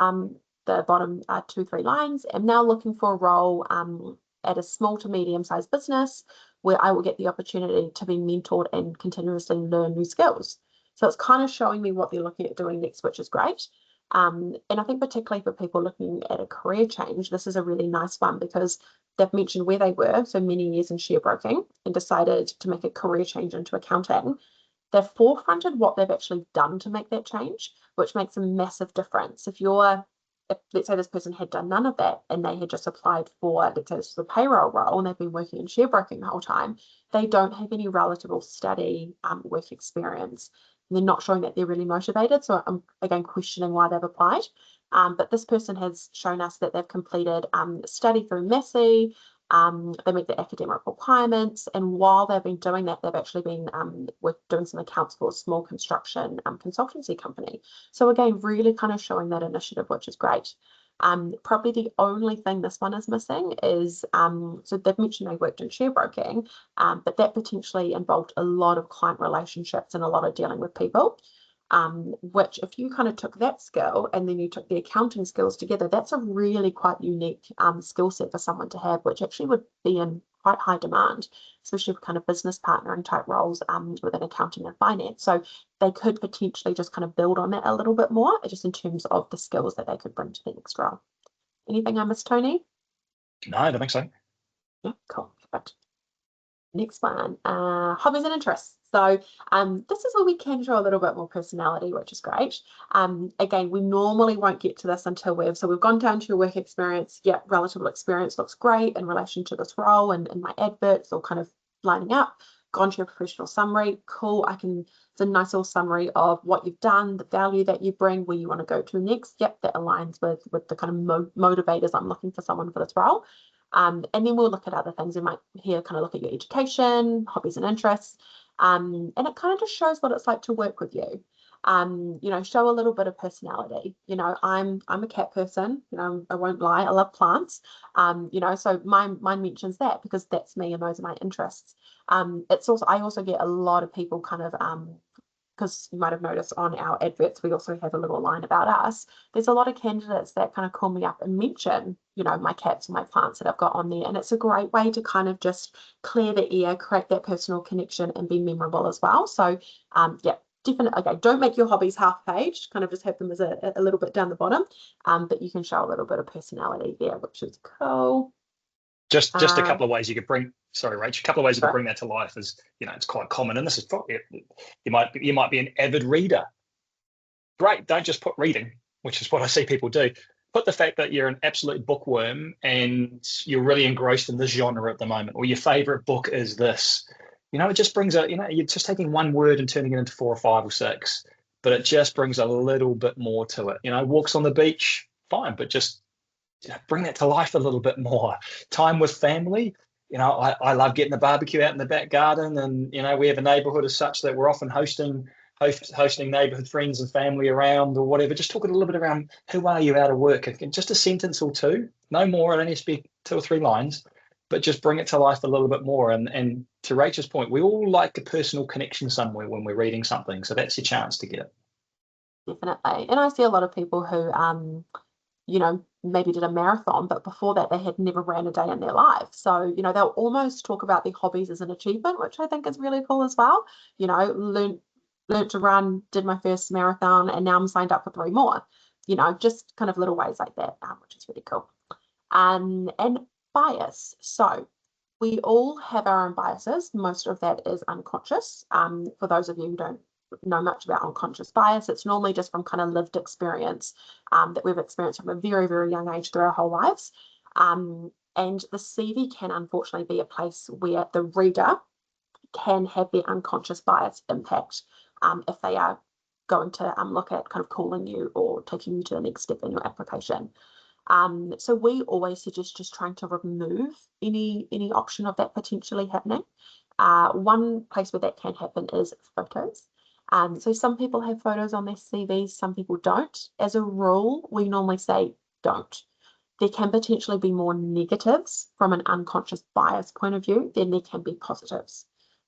2-3 lines, I'm now looking for a role at a small to medium-sized business where I will get the opportunity to be mentored and continuously learn new skills. So it's kind of showing me what they're looking at doing next, which is great. And I think particularly for people looking at a career change, this is a really nice one because they've mentioned where they were, so many years in share broking, and decided to make a career change into accounting. They've forefronted what they've actually done to make that change, which makes a massive difference. If let's say this person had done none of that and they had just applied for, let's say this is a payroll role and they've been working in share broking the whole time, they don't have any relative or study work experience. And they're not showing that they're really motivated. So I'm again questioning why they've applied. But this person has shown us that they've completed study through Massey. They meet the academic requirements, and while they've been doing that, they've actually been doing some accounts for a small construction consultancy company. So again, really kind of showing that initiative, which is great. Probably the only thing this one is missing is, so they've mentioned they worked in share broking, but that potentially involved a lot of client relationships and a lot of dealing with people. Which if you kind of took that skill and then you took the accounting skills together, that's a really quite unique skill set for someone to have, which actually would be in quite high demand, especially for kind of business partnering type roles within accounting and finance. So they could potentially just kind of build on that a little bit more, just in terms of the skills that they could bring to the next role. Anything I missed, Tony? No, I don't think so. Yeah, cool. But next one, hobbies and interests. So this is where we can show a little bit more personality, which is great. Again, we normally won't get to this until we've gone down to your work experience. Yeah, relative experience looks great in relation to this role and my adverts all kind of lining up. Gone to your professional summary. Cool. It's a nice little summary of what you've done, the value that you bring, where you want to go to next. Yep, that aligns with the kind of motivators I'm looking for someone for this role. And then we'll look at other things. You might here kind of look at your education, hobbies and interests. And it kind of just shows what it's like to work with you. Show a little bit of personality. I'm a cat person, I won't lie, I love plants. So mine mentions that because that's me and those are my interests. I also get a lot of people kind of because you might have noticed on our adverts, we also have a little line about us. There's a lot of candidates that kind of call me up and mention, my cats and my plants that I've got on there. And it's a great way to kind of just clear the air, create that personal connection and be memorable as well. So, yeah, definitely. Okay, don't make your hobbies half page, kind of just have them as a little bit down the bottom. But you can show a little bit of personality there, which is cool. Just a couple of ways you could bring. Sorry, Rach. A couple of ways you could Sure. bring that to life is, it's quite common, and this is probably you might be an avid reader. Great. Don't just put reading, which is what I see people do. Put the fact that you're an absolute bookworm and you're really engrossed in this genre at the moment, or your favorite book is this. It just brings you're just taking one word and turning it into 4 or 5 or 6, but it just brings a little bit more to it. Walks on the beach, fine, but just bring that to life a little bit more. Time with family. I love getting the barbecue out in the back garden, and we have a neighbourhood as such that we're often hosting neighbourhood friends and family around or whatever. Just talking a little bit around who are you out of work, and just a sentence or two, no more. It only has to be 2 or 3 lines, but just bring it to life a little bit more. And to Rachel's point, we all like a personal connection somewhere when we're reading something, so that's your chance to get it. Definitely. And I see a lot of people who maybe did a marathon, but before that they had never ran a day in their life. So, they'll almost talk about their hobbies as an achievement, which I think is really cool as well. Learned to run, did my first marathon, and now I'm signed up for 3 more. Just kind of little ways like that, which is really cool. And bias. So we all have our own biases. Most of that is unconscious. For those of you who don't know much about unconscious bias, it's normally just from kind of lived experience that we've experienced from a very, very young age through our whole lives. And the CV can unfortunately be a place where the reader can have their unconscious bias impact if they are going to look at kind of calling you or taking you to the next step in your application. So we always suggest just trying to remove any option of that potentially happening. One place where that can happen is photos. So some people have photos on their CVs, some people don't. As a rule, we normally say don't. There can potentially be more negatives from an unconscious bias point of view than there can be positives.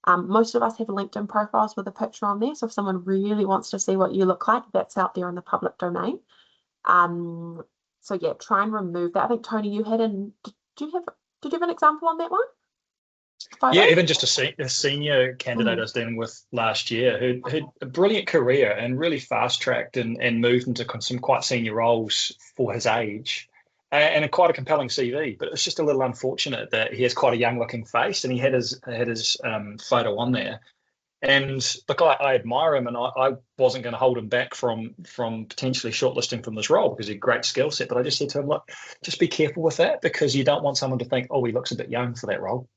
Most of us have LinkedIn profiles with a picture on there, so if someone really wants to see what you look like, that's out there in the public domain. So yeah, try and remove that. I think, Tony, you had did you have an example on that one? Photo? Yeah, even just a senior candidate I was dealing with last year who had a brilliant career and really fast-tracked and moved into some quite senior roles for his age, and quite a compelling CV. But it's just a little unfortunate that he has quite a young-looking face, and he had his photo on there. And look, I admire him, and I wasn't going to hold him back from potentially shortlisting from this role because he's a great skill set. But I just said to him, look, just be careful with that, because you don't want someone to think, oh, he looks a bit young for that role.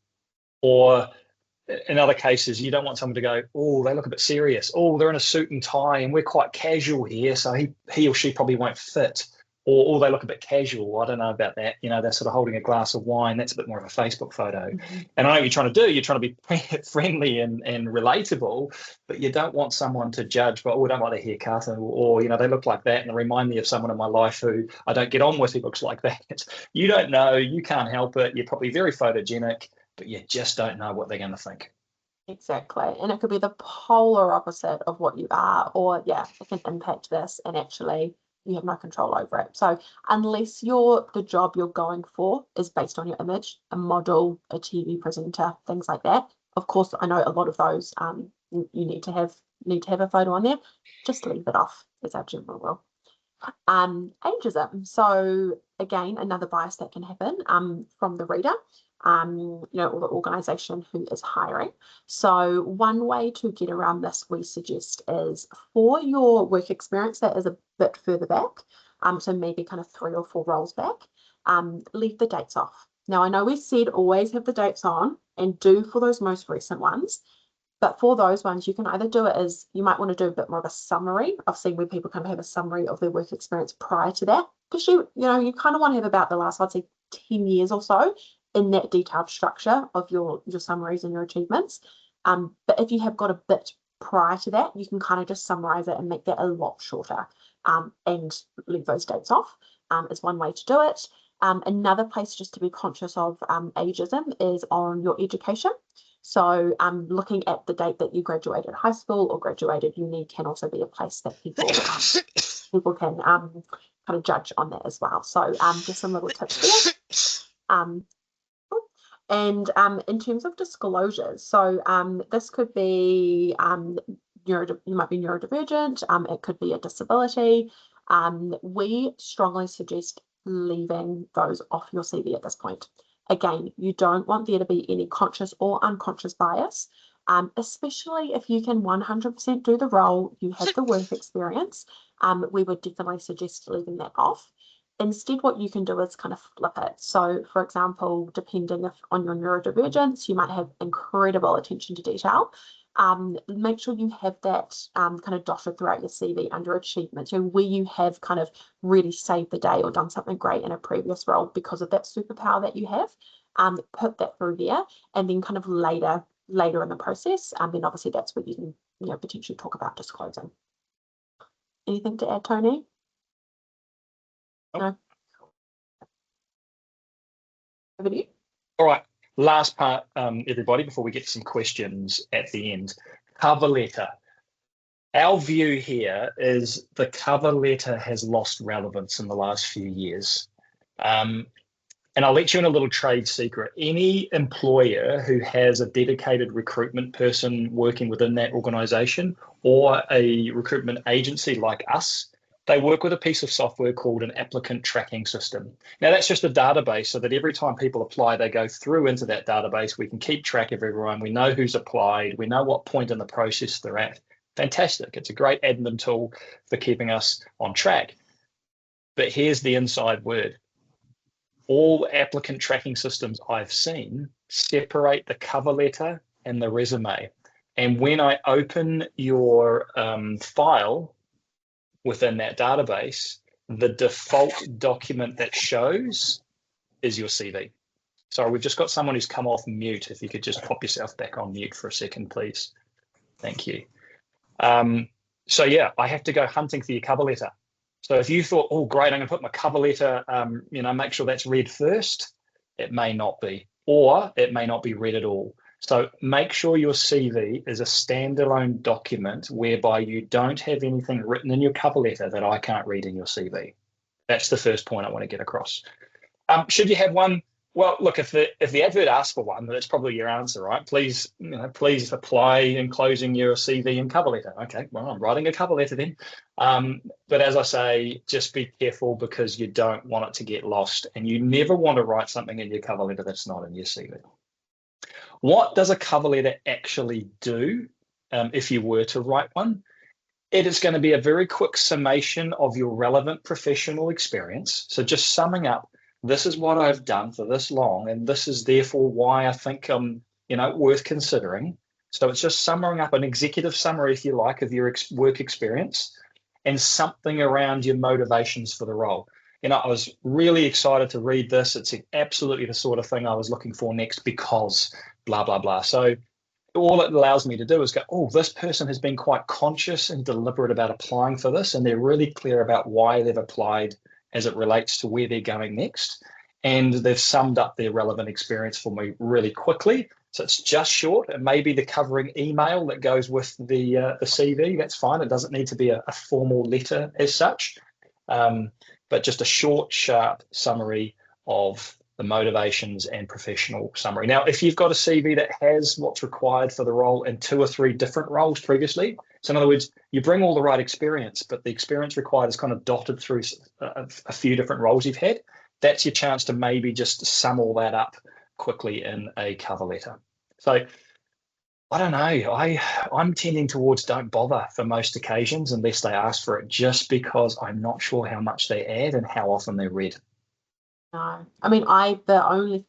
Or in other cases, you don't want someone to go, oh, they look a bit serious. Oh, they're in a suit and tie and we're quite casual here, so he or she probably won't fit. Or they look a bit casual. I don't know about that. They're sort of holding a glass of wine. That's a bit more of a Facebook photo. Mm-hmm. And I know what you're trying to do. You're trying to be friendly and relatable, but you don't want someone to judge, but, oh, I don't like their haircut, or they look like that and they remind me of someone in my life who I don't get on with who looks like that. You don't know. You can't help it. You're probably very photogenic, but you just don't know what they're going to think. Exactly. And it could be the polar opposite of what you are, or yeah, it can impact this and actually you have no control over it. So unless the job you're going for is based on your image, a model, a TV presenter, things like that. Of course, I know a lot of those you need to have a photo on there. Just leave it off is our general rule. Ageism. So again, another bias that can happen from the reader, or the organisation who is hiring. So one way to get around this, we suggest, is for your work experience that is a bit further back, so maybe kind of 3 or 4 roles back, leave the dates off. Now, I know we said always have the dates on and do for those most recent ones. But for those ones, you can either do it as, you might want to do a bit more of a summary. I've seen where people kind of have a summary of their work experience prior to that, because you kind of want to have about the last, I'd say, 10 years or so in that detailed structure of your summaries and your achievements. But if you have got a bit prior to that, you can kind of just summarize it and make that a lot shorter, and leave those dates off, is one way to do it. Another place just to be conscious of ageism is on your education. So looking at the date that you graduated high school or graduated uni can also be a place that people can kind of judge on that as well. So just some little tips there. And in terms of disclosures, so this could be you might be neurodivergent, it could be a disability. We strongly suggest leaving those off your CV at this point. Again, you don't want there to be any conscious or unconscious bias, especially if you can 100% do the role, you have the work experience. We would definitely suggest leaving that off. Instead, what you can do is kind of flip it. So, for example, depending on your neurodivergence, you might have incredible attention to detail. Make sure you have that kind of dotted throughout your CV under achievements, where you have kind of really saved the day or done something great in a previous role because of that superpower that you have. Put that through there, and then kind of later in the process, then obviously that's where you can potentially talk about disclosing. Anything to add, Tony? No. Over to you. All right. Last part, everybody, before we get to some questions at the end. Cover letter. Our view here is the cover letter has lost relevance in the last few years. And I'll let you in a little trade secret. Any employer who has a dedicated recruitment person working within that organisation, or a recruitment agency like us, they work with a piece of software called an applicant tracking system. Now, that's just a database so that every time people apply, they go through into that database. We can keep track of everyone. We know who's applied. We know what point in the process they're at. Fantastic. It's a great admin tool for keeping us on track. But here's the inside word. All applicant tracking systems I've seen separate the cover letter and the resume. And when I open your file within that database, the default document that shows is your CV. Sorry, we've just got someone who's come off mute. If you could just pop yourself back on mute for a second, please. Thank you. So yeah, I have to go hunting for your cover letter. So if you thought, oh, great, I'm going to put my cover letter, make sure that's read first, it may not be, or it may not be read at all. So make sure your CV is a standalone document whereby you don't have anything written in your cover letter that I can't read in your CV. That's the first point I want to get across. Should you have one? Well, look, if the advert asks for one, that's probably your answer, right? Please apply enclosing your CV and cover letter. Okay, well, I'm writing a cover letter then. But as I say, just be careful because you don't want it to get lost, and you never want to write something in your cover letter that's not in your CV. What does a cover letter actually do if you were to write one? It is going to be a very quick summation of your relevant professional experience. So just summing up, this is what I've done for this long, and this is therefore why I think I'm, worth considering. So it's just summing up an executive summary, if you like, of your work experience and something around your motivations for the role. I was really excited to read this. It's absolutely the sort of thing I was looking for next because blah, blah, blah. So all it allows me to do is go, oh, this person has been quite conscious and deliberate about applying for this, and they're really clear about why they've applied as it relates to where they're going next. And they've summed up their relevant experience for me really quickly. So it's just short. It may be the covering email that goes with the CV. That's fine. It doesn't need to be a formal letter as such, but just a short, sharp summary of the motivations and professional summary. Now, if you've got a CV that has what's required for the role in 2 or 3 different roles previously, so in other words, you bring all the right experience, but the experience required is kind of dotted through a few different roles you've had, that's your chance to maybe just sum all that up quickly in a cover letter. So I don't know, I'm tending towards don't bother for most occasions unless they ask for it, just because I'm not sure how much they add and how often they're read. No, I mean, the only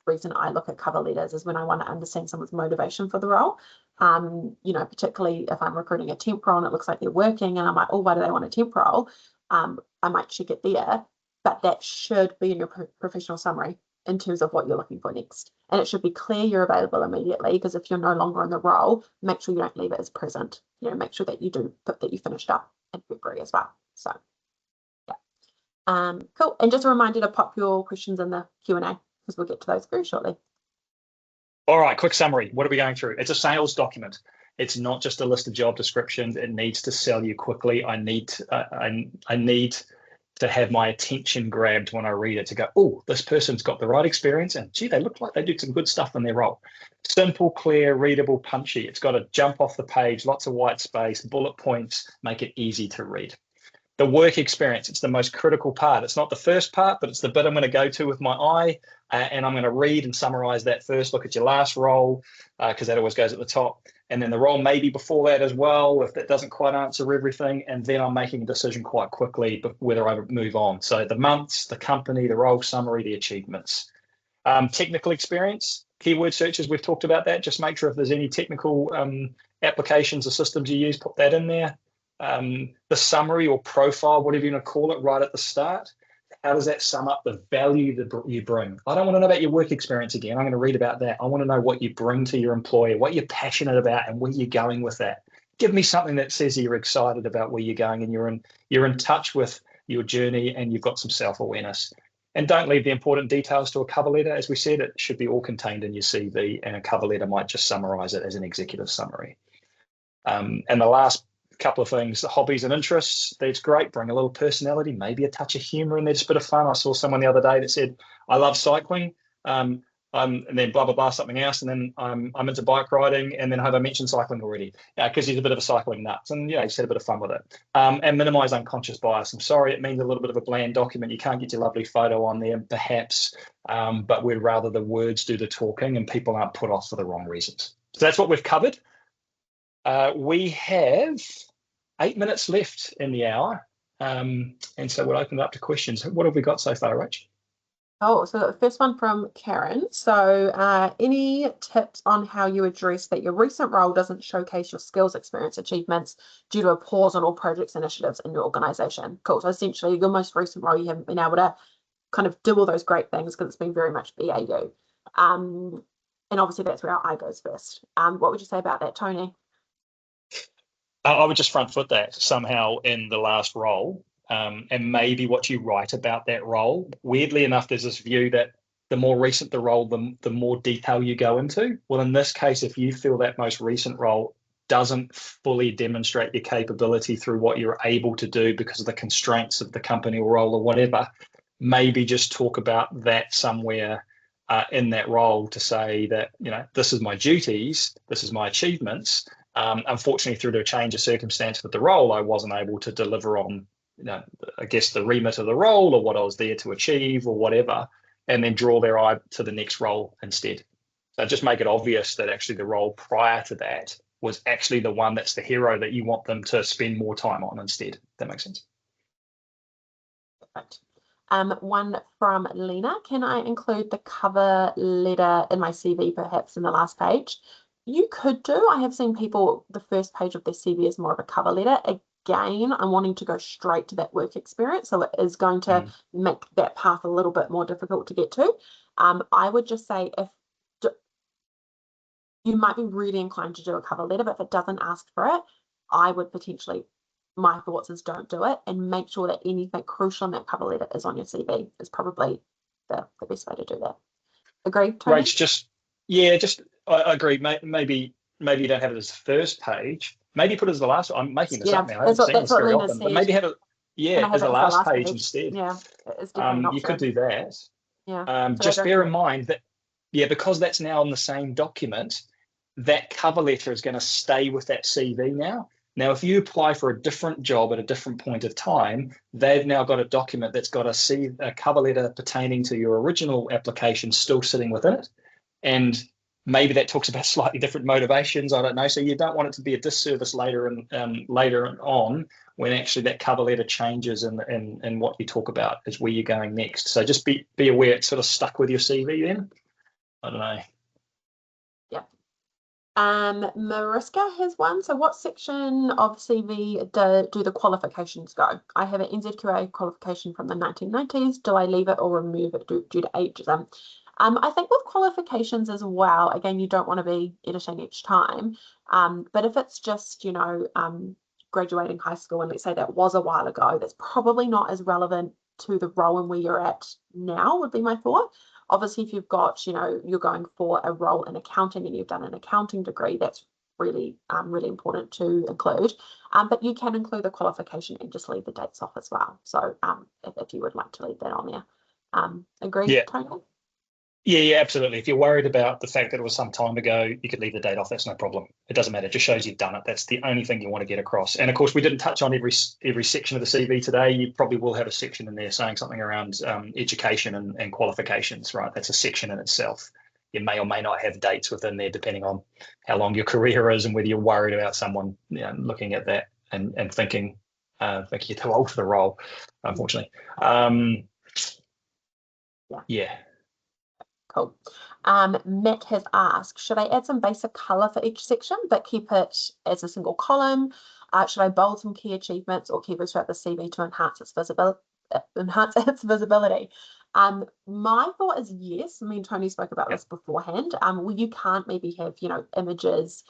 reason I look at cover letters is when I want to understand someone's motivation for the role. Particularly if I'm recruiting a temp role and it looks like they're working and I'm like, oh, why do they want a temp role? I might check it there, but that should be in your professional summary in terms of what you're looking for next. And it should be clear you're available immediately, because if you're no longer in the role, make sure you don't leave it as present. Make sure that you do put that you finished up in February as well. So yeah. Cool. And just a reminder to pop your questions in the Q&A, because we'll get to those very shortly. All right, quick summary. What are we going through? It's a sales document. It's not just a list of job descriptions. It needs to sell you quickly. I need to have my attention grabbed when I read it to go, oh, this person's got the right experience, and gee, they look like they do some good stuff in their role. Simple, clear, readable, punchy. It's got to jump off the page, lots of white space, bullet points, make it easy to read. The work experience, it's the most critical part. It's not the first part, but it's the bit I'm going to go to with my eye, and I'm going to read and summarize that first. Look at your last role, because that always goes at the top. And then the role maybe before that as well, if that doesn't quite answer everything. And then I'm making a decision quite quickly whether I move on. So the months, the company, the role summary, the achievements. Technical experience, keyword searches, we've talked about that. Just make sure if there's any technical applications or systems you use, put that in there. The summary or profile, whatever you want to call it, right at the start. How does that sum up the value that you bring? I don't want to know about your work experience again. I'm going to read about that. I want to know what you bring to your employer, what you're passionate about, and where you're going with that. Give me something that says you're excited about where you're going and you're in touch with your journey and you've got some self-awareness. And don't leave the important details to a cover letter. As we said, it should be all contained in your CV, and a cover letter might just summarize it as an executive summary. And the last couple of things, the hobbies and interests, that's great. Bring a little personality, maybe a touch of humor in there, just a bit of fun. I saw someone the other day that said, I love cycling, and then blah, blah, blah, something else. And then I'm into bike riding. And then have I mentioned cycling already? Because he's a bit of a cycling nut. And yeah, he's had a bit of fun with it. And minimize unconscious bias. I'm sorry, it means a little bit of a bland document. You can't get your lovely photo on there, perhaps, but we'd rather the words do the talking and people aren't put off for the wrong reasons. So that's what we've covered. We have 8 minutes left in the hour, and so we'll open it up to questions. What have we got so far, Rach? Oh, so the first one from Karen. So, any tips on how you address that your recent role doesn't showcase your skills, experience, achievements due to a pause on all projects initiatives in your organization? Cool. So essentially, your most recent role, you haven't been able to kind of do all those great things because it's been very much BAU. And obviously that's where our eye goes first. What would you say about that, Tony? I would just front foot that somehow in the last role, and maybe what you write about that role. Weirdly enough, there's this view that the more recent the role, the more detail you go into. Well, in this case, if you feel that most recent role doesn't fully demonstrate your capability through what you're able to do because of the constraints of the company or role or whatever, maybe just talk about that somewhere in that role to say that, this is my duties, this is my achievements. Unfortunately, through the change of circumstance with the role, I wasn't able to deliver on, I guess, the remit of the role or what I was there to achieve or whatever, and then draw their eye to the next role instead. So just make it obvious that actually the role prior to that was actually the one that's the hero that you want them to spend more time on instead. That makes sense. Perfect. One from Lena. Can I include the cover letter in my CV, perhaps in the last page? You could do. I have seen people, the first page of their CV is more of a cover letter. Again, I'm wanting to go straight to that work experience, so it is going to make that path a little bit more difficult to get to. I would just say if you might be really inclined to do a cover letter, but if it doesn't ask for it, I would potentially, my thoughts is don't do it, and make sure that anything crucial in that cover letter is on your CV is probably the best way to do that. Agree, Tony? Rach, I agree. Maybe you don't have it as the first page. Maybe put it as the last. I'm making this up now. I haven't seen this very often, but maybe have it, as the last page instead. Yeah, it's definitely an option. You could do that. Yeah. Just bear in mind that, because that's now on the same document, that cover letter is going to stay with that CV now. Now, if you apply for a different job at a different point of time, they've now got a document that's got a cover letter pertaining to your original application still sitting within it. And maybe that talks about slightly different motivations. I don't know. So you don't want it to be a disservice later on when actually that cover letter changes and what you talk about is where you're going next. So just be aware it's sort of stuck with your CV then. I don't know. Yeah. Mariska has one. So what section of CV do the qualifications go? I have an NZQA qualification from the 1990s. Do I leave it or remove it due to ageism? I think with qualifications as well, again, you don't want to be editing each time. But if it's just, graduating high school, and let's say that was a while ago, that's probably not as relevant to the role and where you're at now, would be my thought. Obviously, if you've got, you're going for a role in accounting and you've done an accounting degree, that's really, really important to include. But you can include the qualification and just leave the dates off as well. So if you would like to leave that on there. Agree, Tony? Yeah, absolutely. If you're worried about the fact that it was some time ago, you could leave the date off. That's no problem. It doesn't matter. It just shows you've done it. That's the only thing you want to get across. And of course, we didn't touch on every section of the CV today. You probably will have a section in there saying something around education and qualifications, right? That's a section in itself. You may or may not have dates within there, depending on how long your career is and whether you're worried about someone looking at that and thinking you're too old for the role, unfortunately. Yeah. Cool. Matt has asked, should I add some basic color for each section, but keep it as a single column? Should I bold some key achievements or keywords throughout the CV to enhance its visibility? My thought is yes. I mean, Tony spoke about this beforehand. Well, you can't maybe have, images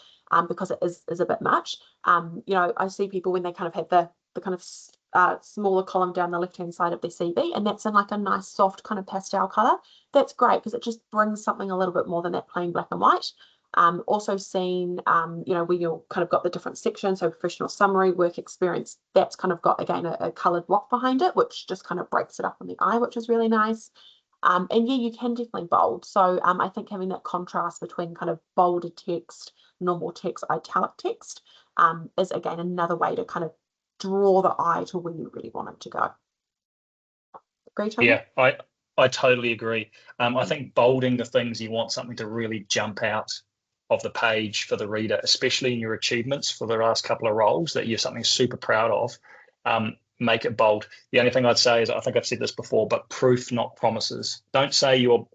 because it is a bit much. I see people when they kind of have the kind of smaller column down the left-hand side of their CV, and that's in like a nice soft kind of pastel color. That's great because it just brings something a little bit more than that plain black and white. Also seen, where you've kind of got the different sections, so professional summary, work experience, that's kind of got, again, a coloured block behind it, which just kind of breaks it up in the eye, which is really nice. And yeah, you can definitely bold. So I think having that contrast between kind of bolded text, normal text, italic text is, again, another way to kind of draw the eye to where you really want it to go. Agree, Tony? Yeah, I totally agree. I think bolding the things you want something to really jump out of the page for the reader, especially in your achievements for the last couple of roles that you're something super proud of. make it bold. The only thing I'd say is, I think I've said this before, but proof, not promises. Don't say you're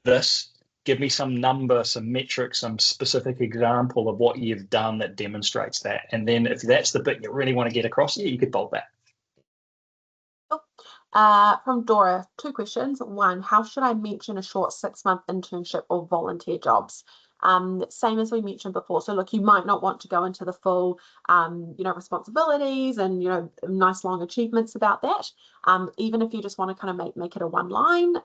this. Give me some number, some metric, some specific example of what you've done that demonstrates that. And then if that's the bit you really want to get across, you could bold that. From Dora, 2 questions. 1, how should I mention a short 6-month internship or volunteer jobs? Same as we mentioned before. So look, you might not want to go into the full, responsibilities and, nice long achievements about that. Even if you just want to kind of make it a 1 line,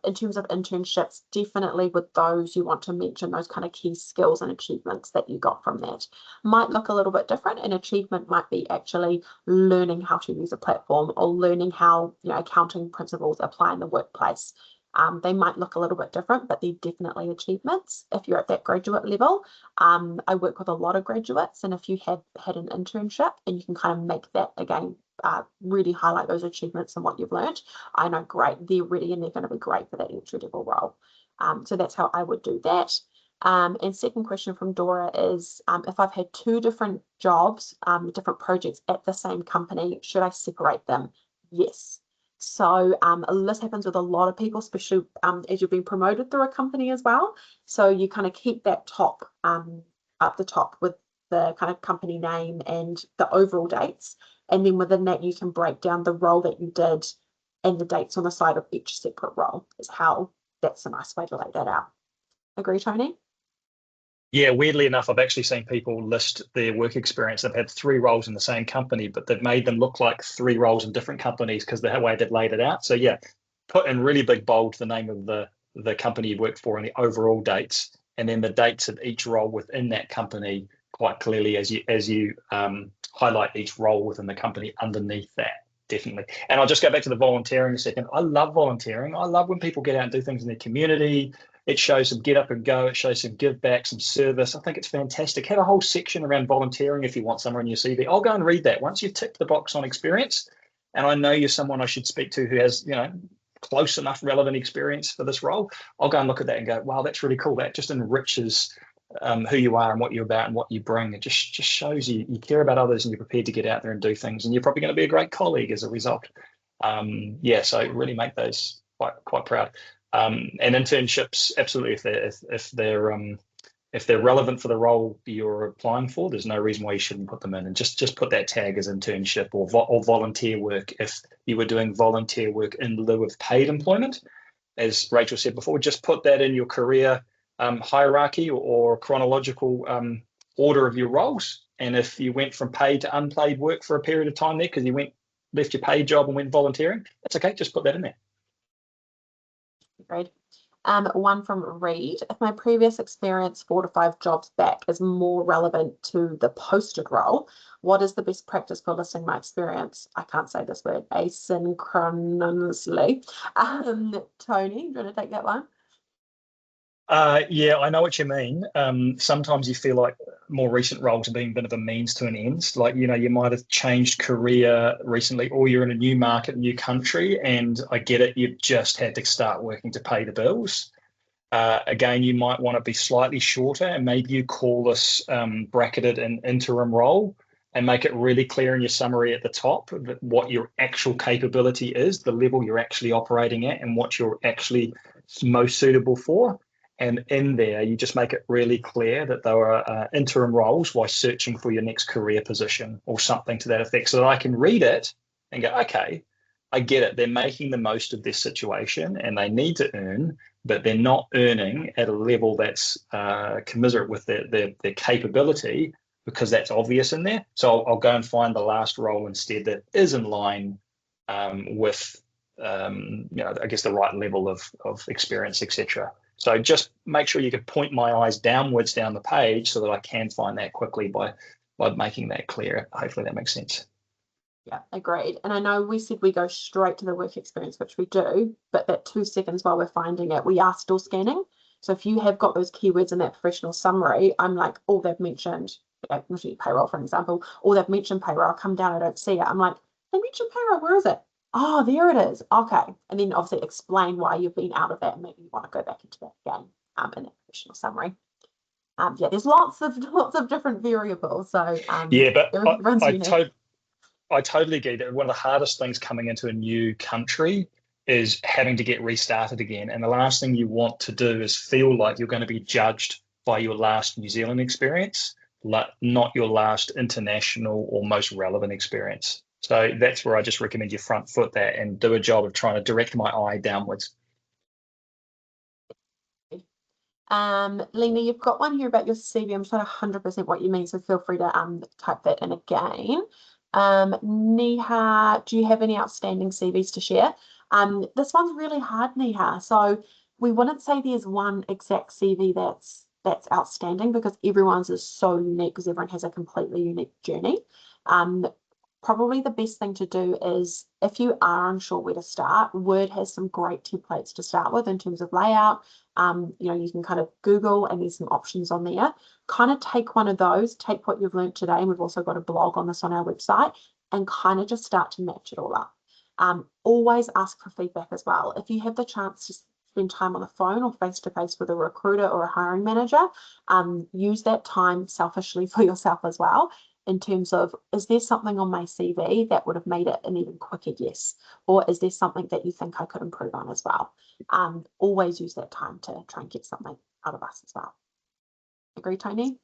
in terms of internships, definitely with those, you want to mention those kind of key skills and achievements that you got from that. Might look a little bit different. An achievement might be actually learning how to use a platform or learning how, accounting principles apply in the workplace. They might look a little bit different, but they're definitely achievements if you're at that graduate level. I work with a lot of graduates, and if you have had an internship and you can kind of make that, again, really highlight those achievements and what you've learned, I know, great, they're ready and they're going to be great for that entry level role. So that's how I would do that. And second question from Dora is, if I've had 2 different jobs, different projects at the same company, should I separate them? Yes. So this happens with a lot of people, especially as you're being promoted through a company as well. So you kind of keep that top up the top with the kind of company name and the overall dates. And then within that, you can break down the role that you did and the dates on the side of each separate role. Is how that's a nice way to lay that out. Agree, Tony? Yeah, weirdly enough, I've actually seen people list their work experience. They've had 3 roles in the same company, but they've made them look like 3 roles in different companies because the way they've laid it out. So yeah, put in really big bold the name of the company you worked for and the overall dates, and then the dates of each role within that company quite clearly as you highlight each role within the company underneath that. Definitely. And I'll just go back to the volunteering a second. I love volunteering. I love when people get out and do things in their community. It shows some get up and go. It shows some give back, some service. I think it's fantastic. Have a whole section around volunteering if you want somewhere in your CV. I'll go and read that once you've ticked the box on experience. And I know you're someone I should speak to who has, close enough relevant experience for this role. I'll go and look at that and go, wow, that's really cool. That just enriches who you are and what you're about and what you bring. It just shows you care about others and you're prepared to get out there and do things. And you're probably going to be a great colleague as a result. So really make those quite proud. And internships, absolutely, if they're relevant for the role you're applying for, there's no reason why you shouldn't put them in. And just put that tag as internship or volunteer work. If you were doing volunteer work in lieu of paid employment, as Rachel said before, just put that in your career hierarchy or chronological order of your roles. And if you went from paid to unpaid work for a period of time there because you left your paid job and went volunteering, that's okay. Just put that in there. Great. One from Reed. If my previous experience 4 to 5 jobs back is more relevant to the posted role, what is the best practice for listing my experience? I can't say this word, asynchronously. Tony, do you want to take that one? Yeah, I know what you mean. Sometimes you feel like more recent roles are being a bit of a means to an end. Like, you might have changed career recently or you're in a new market, new country, and I get it, you've just had to start working to pay the bills. Again, you might want to be slightly shorter and maybe you call this bracketed an interim role and make it really clear in your summary at the top what your actual capability is, the level you're actually operating at and what you're actually most suitable for. And in there, you just make it really clear that there are interim roles while searching for your next career position or something to that effect so that I can read it and go, okay, I get it. They're making the most of this situation and they need to earn, but they're not earning at a level that's commensurate with their capability because that's obvious in there. So I'll go and find the last role instead that is in line with, I guess the right level of experience, etc. So just make sure you can point my eyes downwards down the page so that I can find that quickly by making that clear. Hopefully that makes sense. Yeah, agreed. And I know we said we go straight to the work experience, which we do, but that 2 seconds while we're finding it, we are still scanning. So if you have got those keywords in that professional summary, I'm like, oh, they've mentioned payroll, for example, or they've mentioned payroll, I'll come down, I don't see it. I'm like, they mentioned payroll, where is it? Oh, there it is. Okay. And then obviously explain why you've been out of that. And maybe you want to go back into that again in that professional summary. There's lots of different variables. So yeah, but everyone's unique. I totally agree that one of the hardest things coming into a new country is having to get restarted again. And the last thing you want to do is feel like you're going to be judged by your last New Zealand experience, not your last international or most relevant experience. So that's where I just recommend you front foot that and do a job of trying to direct my eye downwards. Lena, you've got one here about your CV. I'm not 100% what you mean, so feel free to type that in again. Neha, do you have any outstanding CVs to share? This one's really hard, Neha. So we wouldn't say there's one exact CV that's outstanding because everyone's is so unique because everyone has a completely unique journey. Probably the best thing to do is if you are unsure where to start, Word has some great templates to start with in terms of layout. You can kind of Google and there's some options on there. Kind of take one of those, take what you've learned today, and we've also got a blog on this on our website, and kind of just start to match it all up. Always ask for feedback as well. If you have the chance to spend time on the phone or face-to-face with a recruiter or a hiring manager, use that time selfishly for yourself as well, in terms of, is there something on my CV that would have made it an even quicker yes? Or is there something that you think I could improve on as well? Always use that time to try and get something out of us as well. Agree, Tony?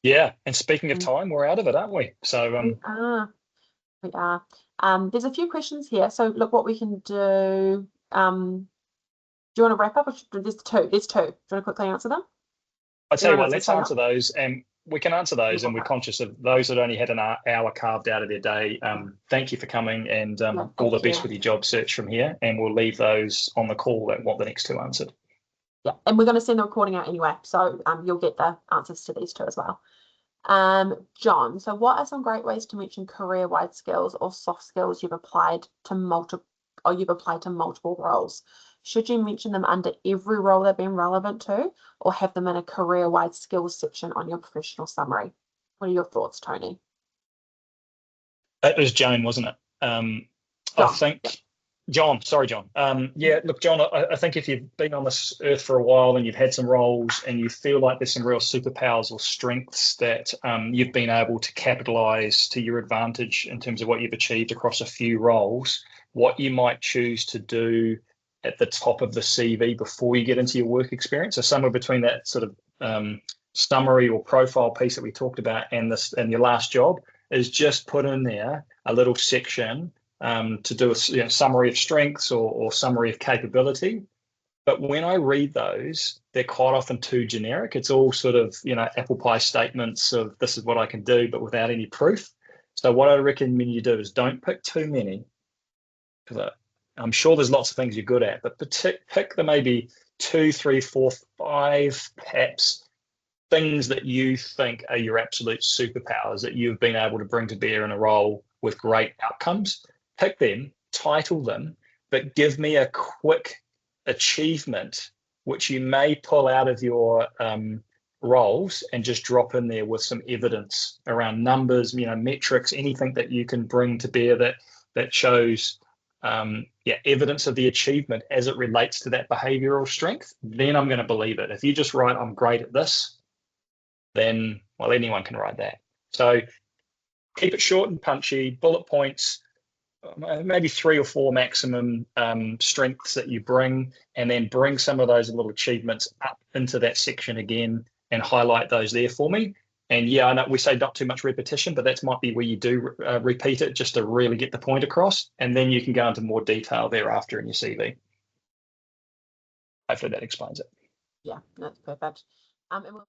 Yeah, and speaking of time, we're out of it, aren't we? So we are. There's a few questions here. So look, what we can do. Do you want to wrap up? Or there's two. There's two. Do you want to quickly answer them? I tell you what, let's answer those, and we can answer those, and we're conscious of those that only had an hour carved out of their day. Thank you for coming, and all the best with your job search from here. And we'll leave those on the call that want the next two answered. Yeah, and we're going to send the recording out anyway, so you'll get the answers to these two as well. John, so what are some great ways to mention career-wide skills or soft skills you've applied to multiple roles? Should you mention them under every role they've been relevant to, or have them in a career-wide skills section on your professional summary? What are your thoughts, Tony? It was Joan, wasn't it? John. I think John. Sorry, John. Yeah, look, John, I think if you've been on this earth for a while and you've had some roles and you feel like there's some real superpowers or strengths that you've been able to capitalize to your advantage in terms of what you've achieved across a few roles, what you might choose to do at the top of the CV before you get into your work experience. So somewhere between that sort of summary or profile piece that we talked about and your last job is just put in there a little section to do a summary of strengths or summary of capability. But when I read those, they're quite often too generic. It's all sort of, apple pie statements of this is what I can do, but without any proof. So what I recommend you do is don't pick too many, because I'm sure there's lots of things you're good at, but pick the maybe 2, 3, 4, 5, perhaps things that you think are your absolute superpowers that you've been able to bring to bear in a role with great outcomes. Pick them, title them, but give me a quick achievement which you may pull out of your roles and just drop in there with some evidence around numbers, metrics, anything that you can bring to bear that shows evidence of the achievement as it relates to that behavioral strength. Then I'm going to believe it. If you just write, I'm great at this, then, well, anyone can write that. So keep it short and punchy, bullet points, maybe 3 or 4 maximum strengths that you bring, and then bring some of those little achievements up into that section again and highlight those there for me. And yeah, I know we say not too much repetition, but that might be where you do repeat it just to really get the point across. And then you can go into more detail thereafter in your CV. Hopefully that explains it. Yeah, that's perfect. And we'll